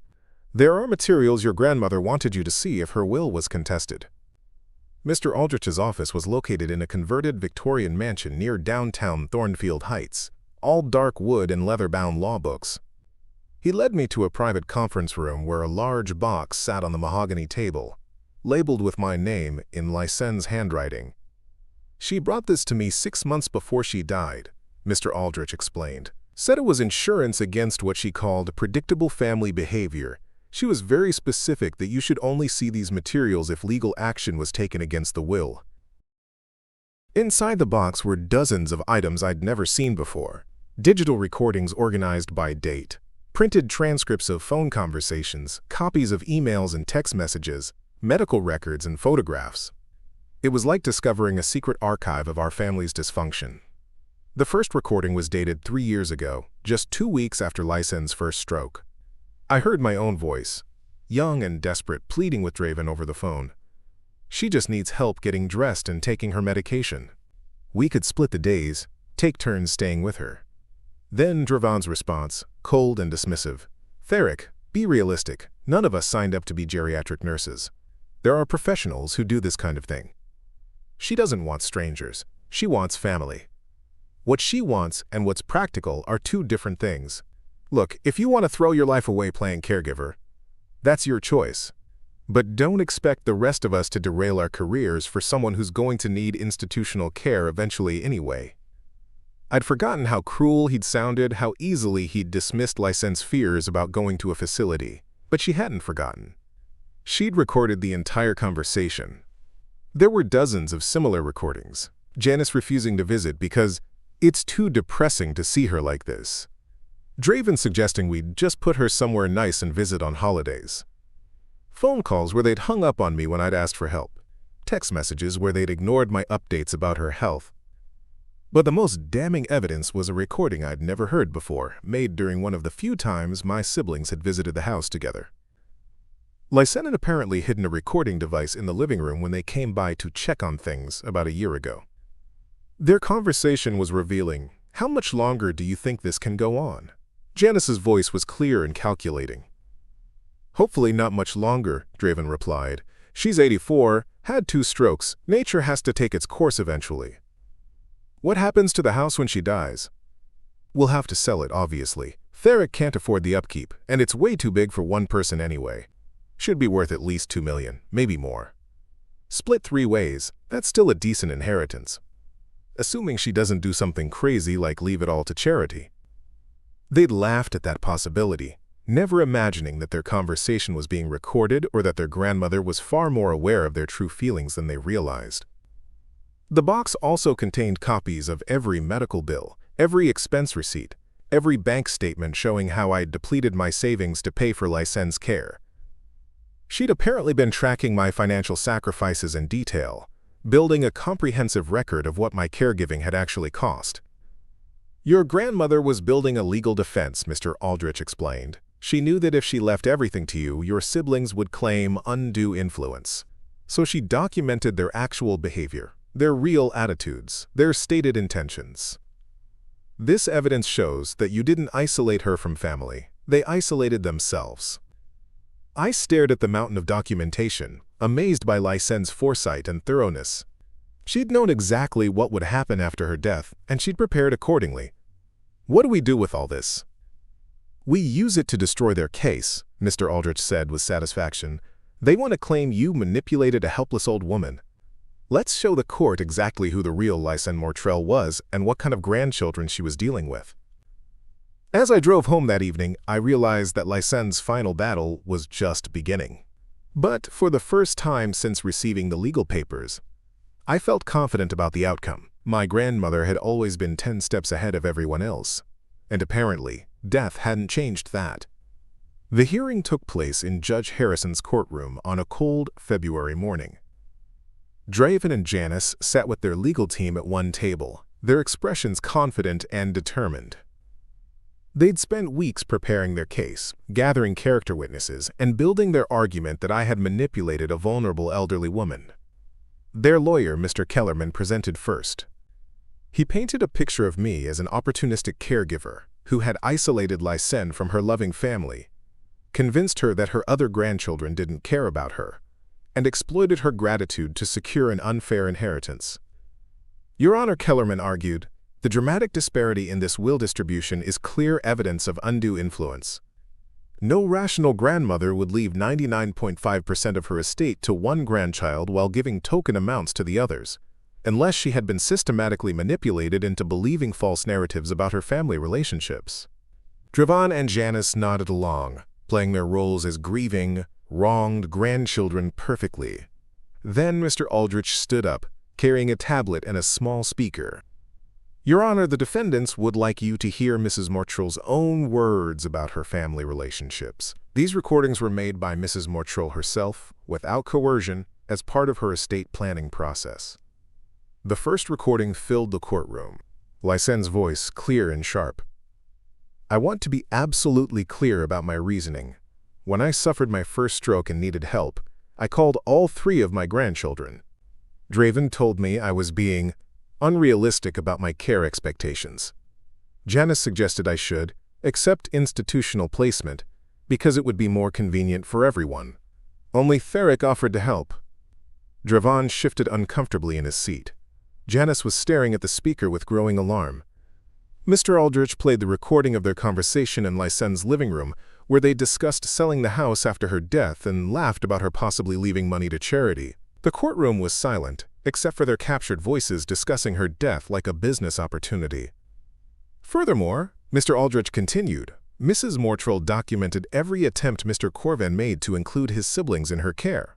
There are materials your grandmother wanted you to see if her will was contested." Mr. Aldrich's office was located in a converted Victorian mansion near downtown Thornfield Heights, all dark wood and leather-bound law books. He led me to a private conference room where a large box sat on the mahogany table, labeled with my name in Lysenne's handwriting. "She brought this to me 6 months before she died," Mr. Aldrich explained. "Said it was insurance against what she called predictable family behavior. She was very specific that you should only see these materials if legal action was taken against the will." Inside the box were dozens of items I'd never seen before. Digital recordings organized by date, printed transcripts of phone conversations, copies of emails and text messages, medical records and photographs. It was like discovering a secret archive of our family's dysfunction. The first recording was dated 3 years ago, just 2 weeks after Lysenne's first stroke. I heard my own voice, young and desperate, pleading with Drevan over the phone. She just needs help getting dressed and taking her medication. We could split the days, take turns staying with her. Then Drevan's response, cold and dismissive. "Therric, be realistic. None of us signed up to be geriatric nurses. There are professionals who do this kind of thing. She doesn't want strangers. She wants family. What she wants and what's practical are 2 different things. Look, if you want to throw your life away playing caregiver, that's your choice. But don't expect the rest of us to derail our careers for someone who's going to need institutional care eventually anyway." I'd forgotten how cruel he'd sounded, how easily he'd dismissed Lysenne's fears about going to a facility. But she hadn't forgotten. She'd recorded the entire conversation. There were dozens of similar recordings. Janice refusing to visit because it's too depressing to see her like this. Drevan suggesting we'd just put her somewhere nice and visit on holidays. Phone calls where they'd hung up on me when I'd asked for help. Text messages where they'd ignored my updates about her health. But the most damning evidence was a recording I'd never heard before, made during one of the few times my siblings had visited the house together. Lysenne had apparently hidden a recording device in the living room when they came by to check on things about a year ago. Their conversation was revealing. "How much longer do you think this can go on?" Janice's voice was clear and calculating. "Hopefully not much longer," Drevan replied. "She's 84, had 2 strokes. Nature has to take its course eventually." "What happens to the house when she dies?" "We'll have to sell it, obviously. Therric can't afford the upkeep, and it's way too big for one person anyway. Should be worth at least 2 million, maybe more. Split 3 ways, that's still a decent inheritance. Assuming she doesn't do something crazy like leave it all to charity. They'd laughed at that possibility, never imagining that their conversation was being recorded or that their grandmother was far more aware of their true feelings than they realized. The box also contained copies of every medical bill, every expense receipt, every bank statement showing how I'd depleted my savings to pay for Lysenne's care. She'd apparently been tracking my financial sacrifices in detail, building a comprehensive record of what my caregiving had actually cost. Your grandmother was building a legal defense, Mr. Aldrich explained. She knew that if she left everything to you, your siblings would claim undue influence. So she documented their actual behavior, their real attitudes, their stated intentions. This evidence shows that you didn't isolate her from family. They isolated themselves. I stared at the mountain of documentation, amazed by Lysenne's foresight and thoroughness. She'd known exactly what would happen after her death, and she'd prepared accordingly. What do we do with all this? We use it to destroy their case, Mr. Aldrich said with satisfaction. They want to claim you manipulated a helpless old woman. Let's show the court exactly who the real Lysenne Mortrell was and what kind of grandchildren she was dealing with. As I drove home that evening, I realized that Lysenne's final battle was just beginning. But for the first time since receiving the legal papers, I felt confident about the outcome. My grandmother had always been 10 steps ahead of everyone else, and apparently, death hadn't changed that. The hearing took place in Judge Harrison's courtroom on a cold February morning. Drevan and Janice sat with their legal team at one table, their expressions confident and determined. They'd spent weeks preparing their case, gathering character witnesses, and building their argument that I had manipulated a vulnerable elderly woman. Their lawyer, Mr. Kellerman, presented first. He painted a picture of me as an opportunistic caregiver who had isolated Lysenne from her loving family, convinced her that her other grandchildren didn't care about her, and exploited her gratitude to secure an unfair inheritance. Your Honor, Kellerman argued, the dramatic disparity in this will distribution is clear evidence of undue influence. No rational grandmother would leave 99.5% of her estate to one grandchild while giving token amounts to the others, unless she had been systematically manipulated into believing false narratives about her family relationships. Drevan and Janice nodded along, playing their roles as grieving, wronged grandchildren perfectly. Then Mr. Aldrich stood up, carrying a tablet and a small speaker. Your Honor, the defendants would like you to hear Mrs. Mortrell's own words about her family relationships. These recordings were made by Mrs. Mortrell herself, without coercion, as part of her estate planning process. The first recording filled the courtroom, Lysenne's voice clear and sharp. I want to be absolutely clear about my reasoning. When I suffered my first stroke and needed help, I called all 3 of my grandchildren. Drevan told me I was being unrealistic about my care expectations. Janice suggested I should accept institutional placement because it would be more convenient for everyone. Only Therric offered to help. Drevan shifted uncomfortably in his seat. Janice was staring at the speaker with growing alarm. Mr. Aldrich played the recording of their conversation in Lysenne's living room, where they discussed selling the house after her death and laughed about her possibly leaving money to charity. The courtroom was silent, except for their captured voices discussing her death like a business opportunity. Furthermore, Mr. Aldrich continued, Mrs. Mortrell documented every attempt Mr. Corvan made to include his siblings in her care.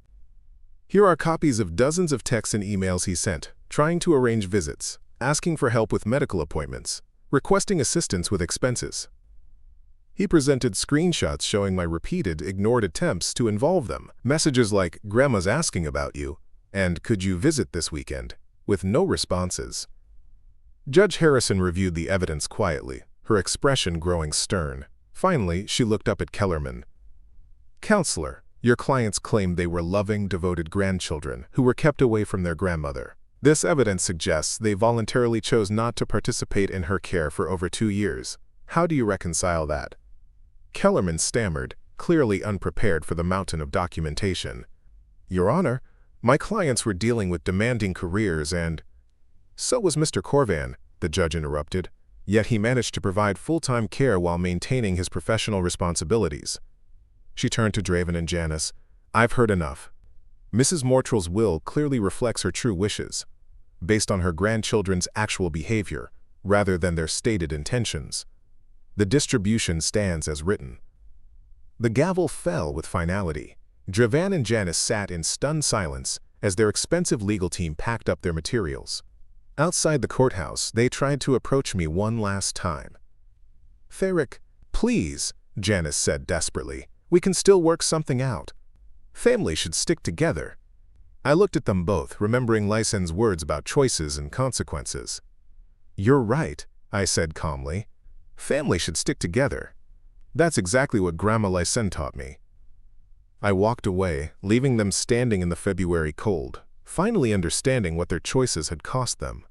Here are copies of dozens of texts and emails he sent, trying to arrange visits, asking for help with medical appointments, requesting assistance with expenses. He presented screenshots showing my repeated, ignored attempts to involve them, messages like, Grandma's asking about you, and could you visit this weekend, with no responses. Judge Harrison reviewed the evidence quietly, her expression growing stern. Finally, she looked up at Kellerman. Counselor, your clients claimed they were loving, devoted grandchildren who were kept away from their grandmother. This evidence suggests they voluntarily chose not to participate in her care for over 2 years. How do you reconcile that? Kellerman stammered, clearly unprepared for the mountain of documentation. Your Honor, my clients were dealing with demanding careers and— So was Mr. Corvan, the judge interrupted. Yet he managed to provide full-time care while maintaining his professional responsibilities. She turned to Drevan and Janice. "I've heard enough. Mrs. Mortrell's will clearly reflects her true wishes, based on her grandchildren's actual behavior, rather than their stated intentions. The distribution stands as written." The gavel fell with finality. Drevan and Janice sat in stunned silence as their expensive legal team packed up their materials. Outside the courthouse, they tried to approach me one last time. "Therric, please," Janice said desperately. "We can still work something out. Family should stick together." I looked at them both, remembering Lysenne's words about choices and consequences. "You're right," I said calmly. "Family should stick together. That's exactly what Grandma Lysenne taught me." I walked away, leaving them standing in the February cold, finally understanding what their choices had cost them.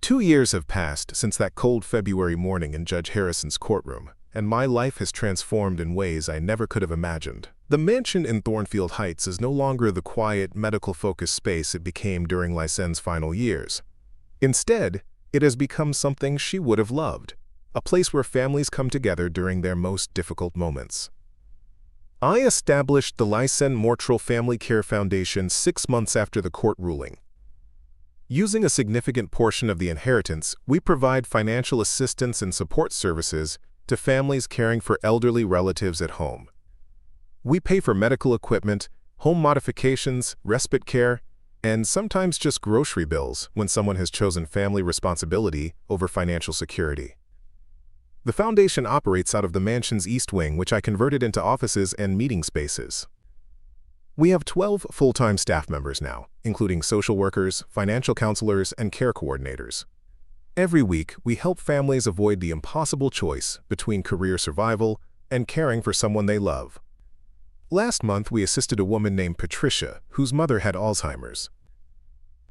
2 years have passed since that cold February morning in Judge Harrison's courtroom, and my life has transformed in ways I never could have imagined. The mansion in Thornfield Heights is no longer the quiet, medical-focused space it became during Lysenne's final years. Instead, it has become something she would have loved, a place where families come together during their most difficult moments. I established the Lysenne Mortrell Family Care Foundation 6 months after the court ruling. Using a significant portion of the inheritance, we provide financial assistance and support services to families caring for elderly relatives at home. We pay for medical equipment, home modifications, respite care, and sometimes just grocery bills when someone has chosen family responsibility over financial security. The foundation operates out of the mansion's east wing, which I converted into offices and meeting spaces. We have 12 full-time staff members now, including social workers, financial counselors, and care coordinators. Every week, we help families avoid the impossible choice between career survival and caring for someone they love. Last month, we assisted a woman named Patricia, whose mother had Alzheimer's.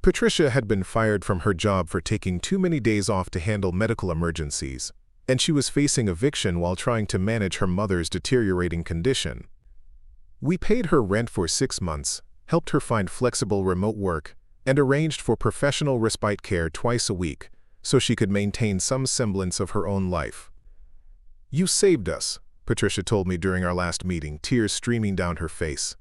Patricia had been fired from her job for taking too many days off to handle medical emergencies, and she was facing eviction while trying to manage her mother's deteriorating condition. We paid her rent for 6 months, helped her find flexible remote work, and arranged for professional respite care twice a week so she could maintain some semblance of her own life. "You saved us," Patricia told me during our last meeting, tears streaming down her face.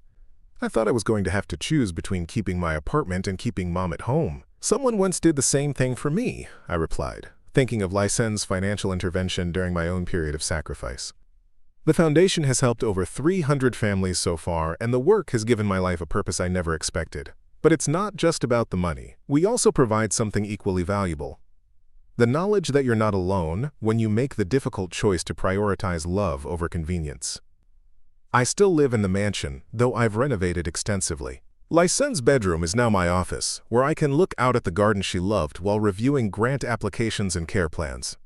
"I thought I was going to have to choose between keeping my apartment and keeping Mom at home." "Someone once did the same thing for me," I replied, thinking of Lysenne's financial intervention during my own period of sacrifice. The foundation has helped over 300 families so far, and the work has given my life a purpose I never expected. But it's not just about the money. We also provide something equally valuable: the knowledge that you're not alone when you make the difficult choice to prioritize love over convenience. I still live in the mansion, though I've renovated extensively. Lysenne's bedroom is now my office, where I can look out at the garden she loved while reviewing grant applications and care plans.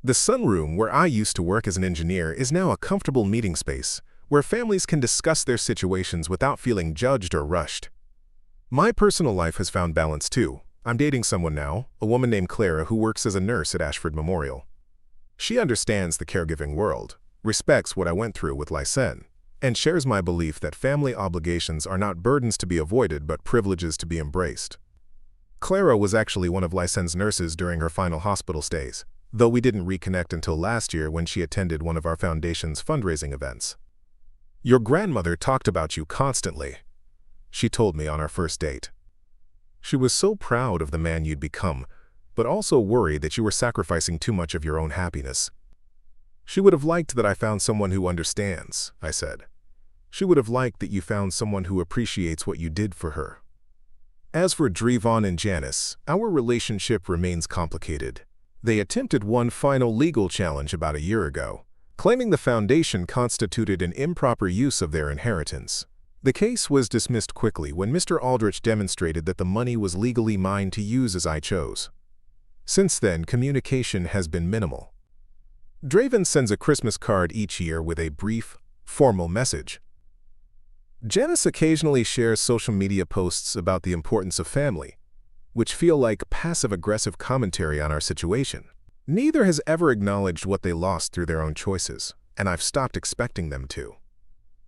The sunroom, where I used to work as an engineer, is now a comfortable meeting space where families can discuss their situations without feeling judged or rushed. My personal life has found balance too. I'm dating someone now, a woman named Clara who works as a nurse at Ashford Memorial. She understands the caregiving world, respects what I went through with Lysenne, and shares my belief that family obligations are not burdens to be avoided but privileges to be embraced. Clara was actually one of Lysenne's nurses during her final hospital stays, though we didn't reconnect until last year when she attended one of our foundation's fundraising events. "Your grandmother talked about you constantly," she told me on our first date. "She was so proud of the man you'd become, but also worried that you were sacrificing too much of your own happiness." "She would have liked that I found someone who understands," I said. "She would have liked that you found someone who appreciates what you did for her." As for Drevan and Janice, our relationship remains complicated. They attempted one final legal challenge about a year ago, claiming the foundation constituted an improper use of their inheritance. The case was dismissed quickly when Mr. Aldrich demonstrated that the money was legally mine to use as I chose. Since then, communication has been minimal. Drevan sends a Christmas card each year with a brief, formal message. Janice occasionally shares social media posts about the importance of family, which feel like passive-aggressive commentary on our situation. Neither has ever acknowledged what they lost through their own choices, and I've stopped expecting them to.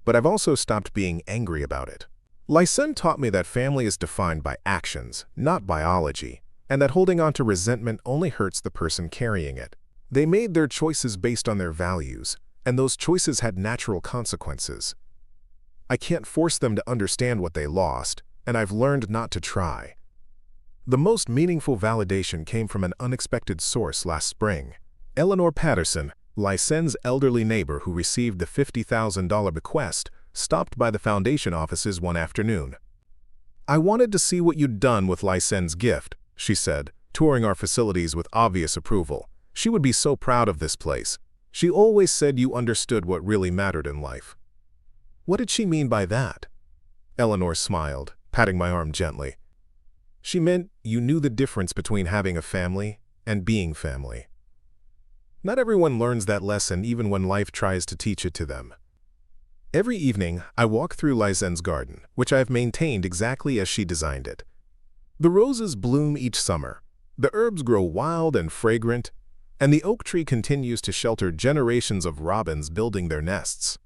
But I've also stopped being angry about it. Lysenne taught me that family is defined by actions, not biology, and that holding on to resentment only hurts the person carrying it. They made their choices based on their values, and those choices had natural consequences. I can't force them to understand what they lost, and I've learned not to try. The most meaningful validation came from an unexpected source last spring. Eleanor Patterson, Lysenne's elderly neighbor who received the $50,000 bequest, stopped by the foundation offices one afternoon. "I wanted to see what you'd done with Lysenne's gift," she said, touring our facilities with obvious approval. "She would be so proud of this place. She always said you understood what really mattered in life." "What did she mean by that?" Eleanor smiled, patting my arm gently. "She meant you knew the difference between having a family and being family. Not everyone learns that lesson even when life tries to teach it to them." Every evening, I walk through Lysenne's garden, which I've maintained exactly as she designed it. The roses bloom each summer, the herbs grow wild and fragrant, and the oak tree continues to shelter generations of robins building their nests.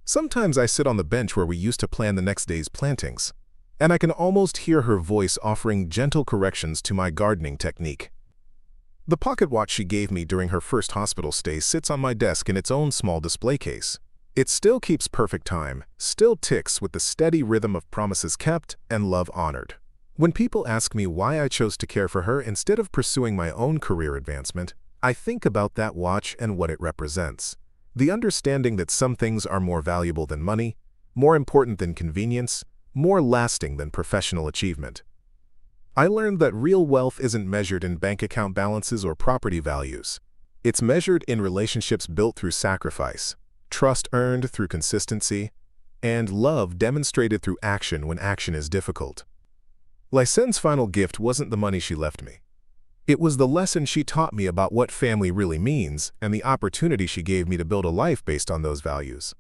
Sometimes I sit on the bench where we used to plan the next day's plantings, and I can almost hear her voice offering gentle corrections to my gardening technique. The pocket watch she gave me during her first hospital stay sits on my desk in its own small display case. It still keeps perfect time, still ticks with the steady rhythm of promises kept and love honored. When people ask me why I chose to care for her instead of pursuing my own career advancement, I think about that watch and what it represents. The understanding that some things are more valuable than money, more important than convenience, more lasting than professional achievement. I learned that real wealth isn't measured in bank account balances or property values. It's measured in relationships built through sacrifice, trust earned through consistency, and love demonstrated through action when action is difficult. Lysenne's final gift wasn't the money she left me. It was the lesson she taught me about what family really means and the opportunity she gave me to build a life based on those values.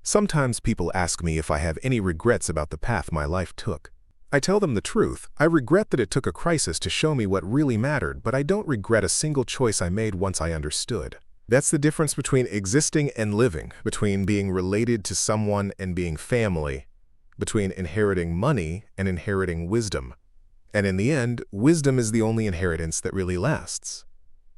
Sometimes people ask me if I have any regrets about the path my life took. I tell them the truth. I regret that it took a crisis to show me what really mattered, but I don't regret a single choice I made once I understood. That's the difference between existing and living, between being related to someone and being family, between inheriting money and inheriting wisdom. And in the end, wisdom is the only inheritance that really lasts.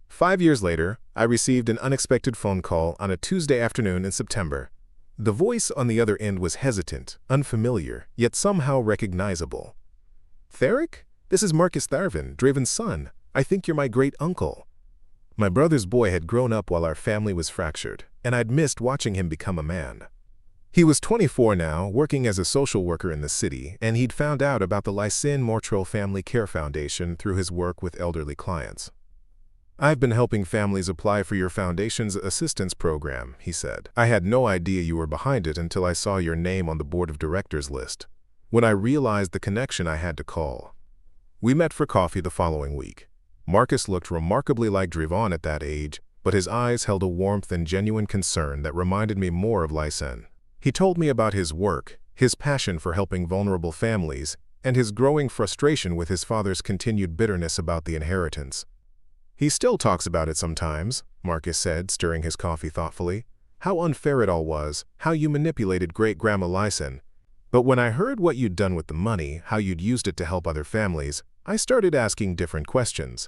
5 years later, I received an unexpected phone call on a Tuesday afternoon in September. The voice on the other end was hesitant, unfamiliar, yet somehow recognizable. "Therric? This is Marcus Drevan, Drevan's son. I think you're my great-uncle." My brother's boy had grown up while our family was fractured, and I'd missed watching him become a man. He was 24 now, working as a social worker in the city, and he'd found out about the Lysenne Mortrel Family Care Foundation through his work with elderly clients. "I've been helping families apply for your foundation's assistance program," he said. "I had no idea you were behind it until I saw your name on the board of directors list. When I realized the connection, I had to call." We met for coffee the following week. Marcus looked remarkably like Drevan at that age, but his eyes held a warmth and genuine concern that reminded me more of Lysenne. He told me about his work, his passion for helping vulnerable families, and his growing frustration with his father's continued bitterness about the inheritance. "He still talks about it sometimes," Marcus said, stirring his coffee thoughtfully. "How unfair it all was, how you manipulated great-grandma Lysenne. But when I heard what you'd done with the money, how you'd used it to help other families, I started asking different questions."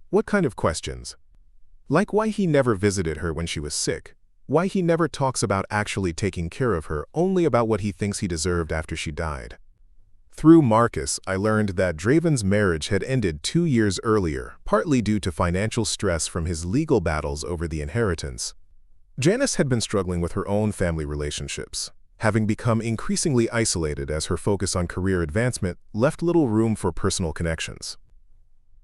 "What kind of questions?" "Like why he never visited her when she was sick. Why he never talks about actually taking care of her, only about what he thinks he deserved after she died." Through Marcus, I learned that Drevan's marriage had ended 2 years earlier, partly due to financial stress from his legal battles over the inheritance. Janice had been struggling with her own family relationships, having become increasingly isolated as her focus on career advancement left little room for personal connections.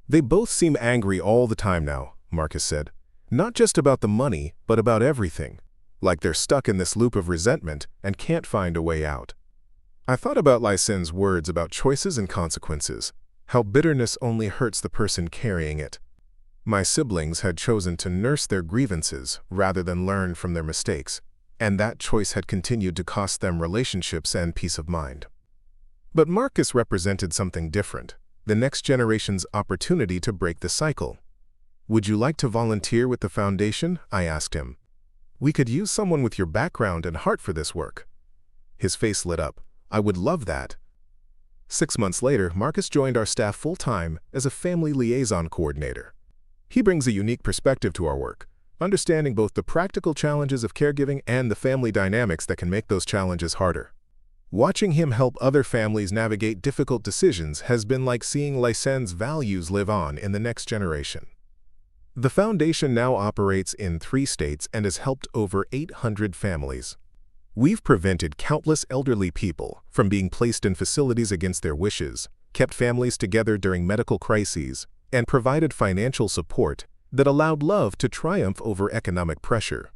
"They both seem angry all the time now," Marcus said. "Not just about the money, but about everything. Like they're stuck in this loop of resentment and can't find a way out." I thought about Lysenne's words about choices and consequences, how bitterness only hurts the person carrying it. My siblings had chosen to nurse their grievances rather than learn from their mistakes, and that choice had continued to cost them relationships and peace of mind. But Marcus represented something different, the next generation's opportunity to break the cycle. "Would you like to volunteer with the foundation?" I asked him. "We could use someone with your background and heart for this work." His face lit up. "I would love that." 6 months later, Marcus joined our staff full-time as a family liaison coordinator. He brings a unique perspective to our work, understanding both the practical challenges of caregiving and the family dynamics that can make those challenges harder. Watching him help other families navigate difficult decisions has been like seeing Lysenne's values live on in the next generation. The foundation now operates in 3 states and has helped over 800 families. We've prevented countless elderly people from being placed in facilities against their wishes, kept families together during medical crises, and provided financial support that allowed love to triumph over economic pressure.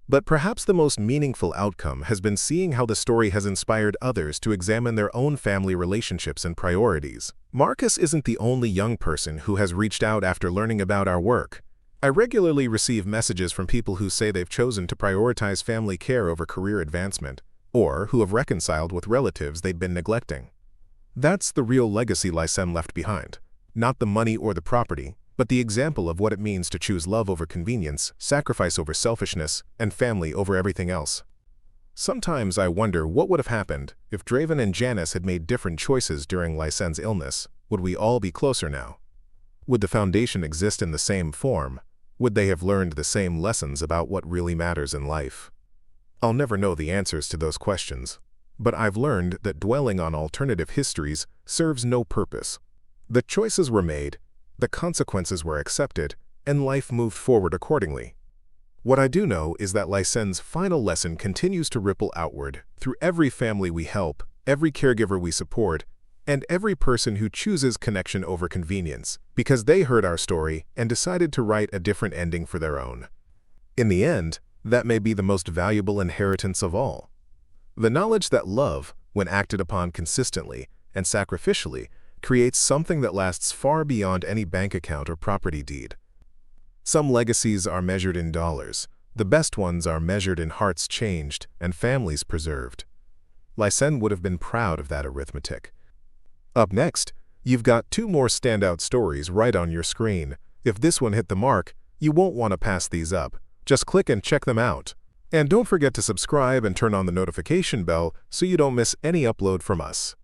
But perhaps the most meaningful outcome has been seeing how the story has inspired others to examine their own family relationships and priorities. Marcus isn't the only young person who has reached out after learning about our work. I regularly receive messages from people who say they've chosen to prioritize family care over career advancement, or who have reconciled with relatives they'd been neglecting. That's the real legacy Lysenne left behind. Not the money or the property, but the example of what it means to choose love over convenience, sacrifice over selfishness, and family over everything else. Sometimes I wonder what would have happened if Drevan and Janice had made different choices during Lysenne's illness. Would we all be closer now? Would the foundation exist in the same form? Would they have learned the same lessons about what really matters in life? I'll never know the answers to those questions, but I've learned that dwelling on alternative histories serves no purpose. The choices were made, the consequences were accepted, and life moved forward accordingly. What I do know is that Lysenne's final lesson continues to ripple outward through every family we help, every caregiver we support, and every person who chooses connection over convenience, because they heard our story and decided to write a different ending for their own. In the end, that may be the most valuable inheritance of all. The knowledge that love, when acted upon consistently and sacrificially, creates something that lasts far beyond any bank account or property deed. Some legacies are measured in dollars. The best ones are measured in hearts changed and families preserved. Lysenne would have been proud of that arithmetic. Up next, you've got 2 more standout stories right on your screen. If this one hit the mark, you won't want to pass these up. Just click and check them out. And don't forget to subscribe and turn on the notification bell so you don't miss any upload from us.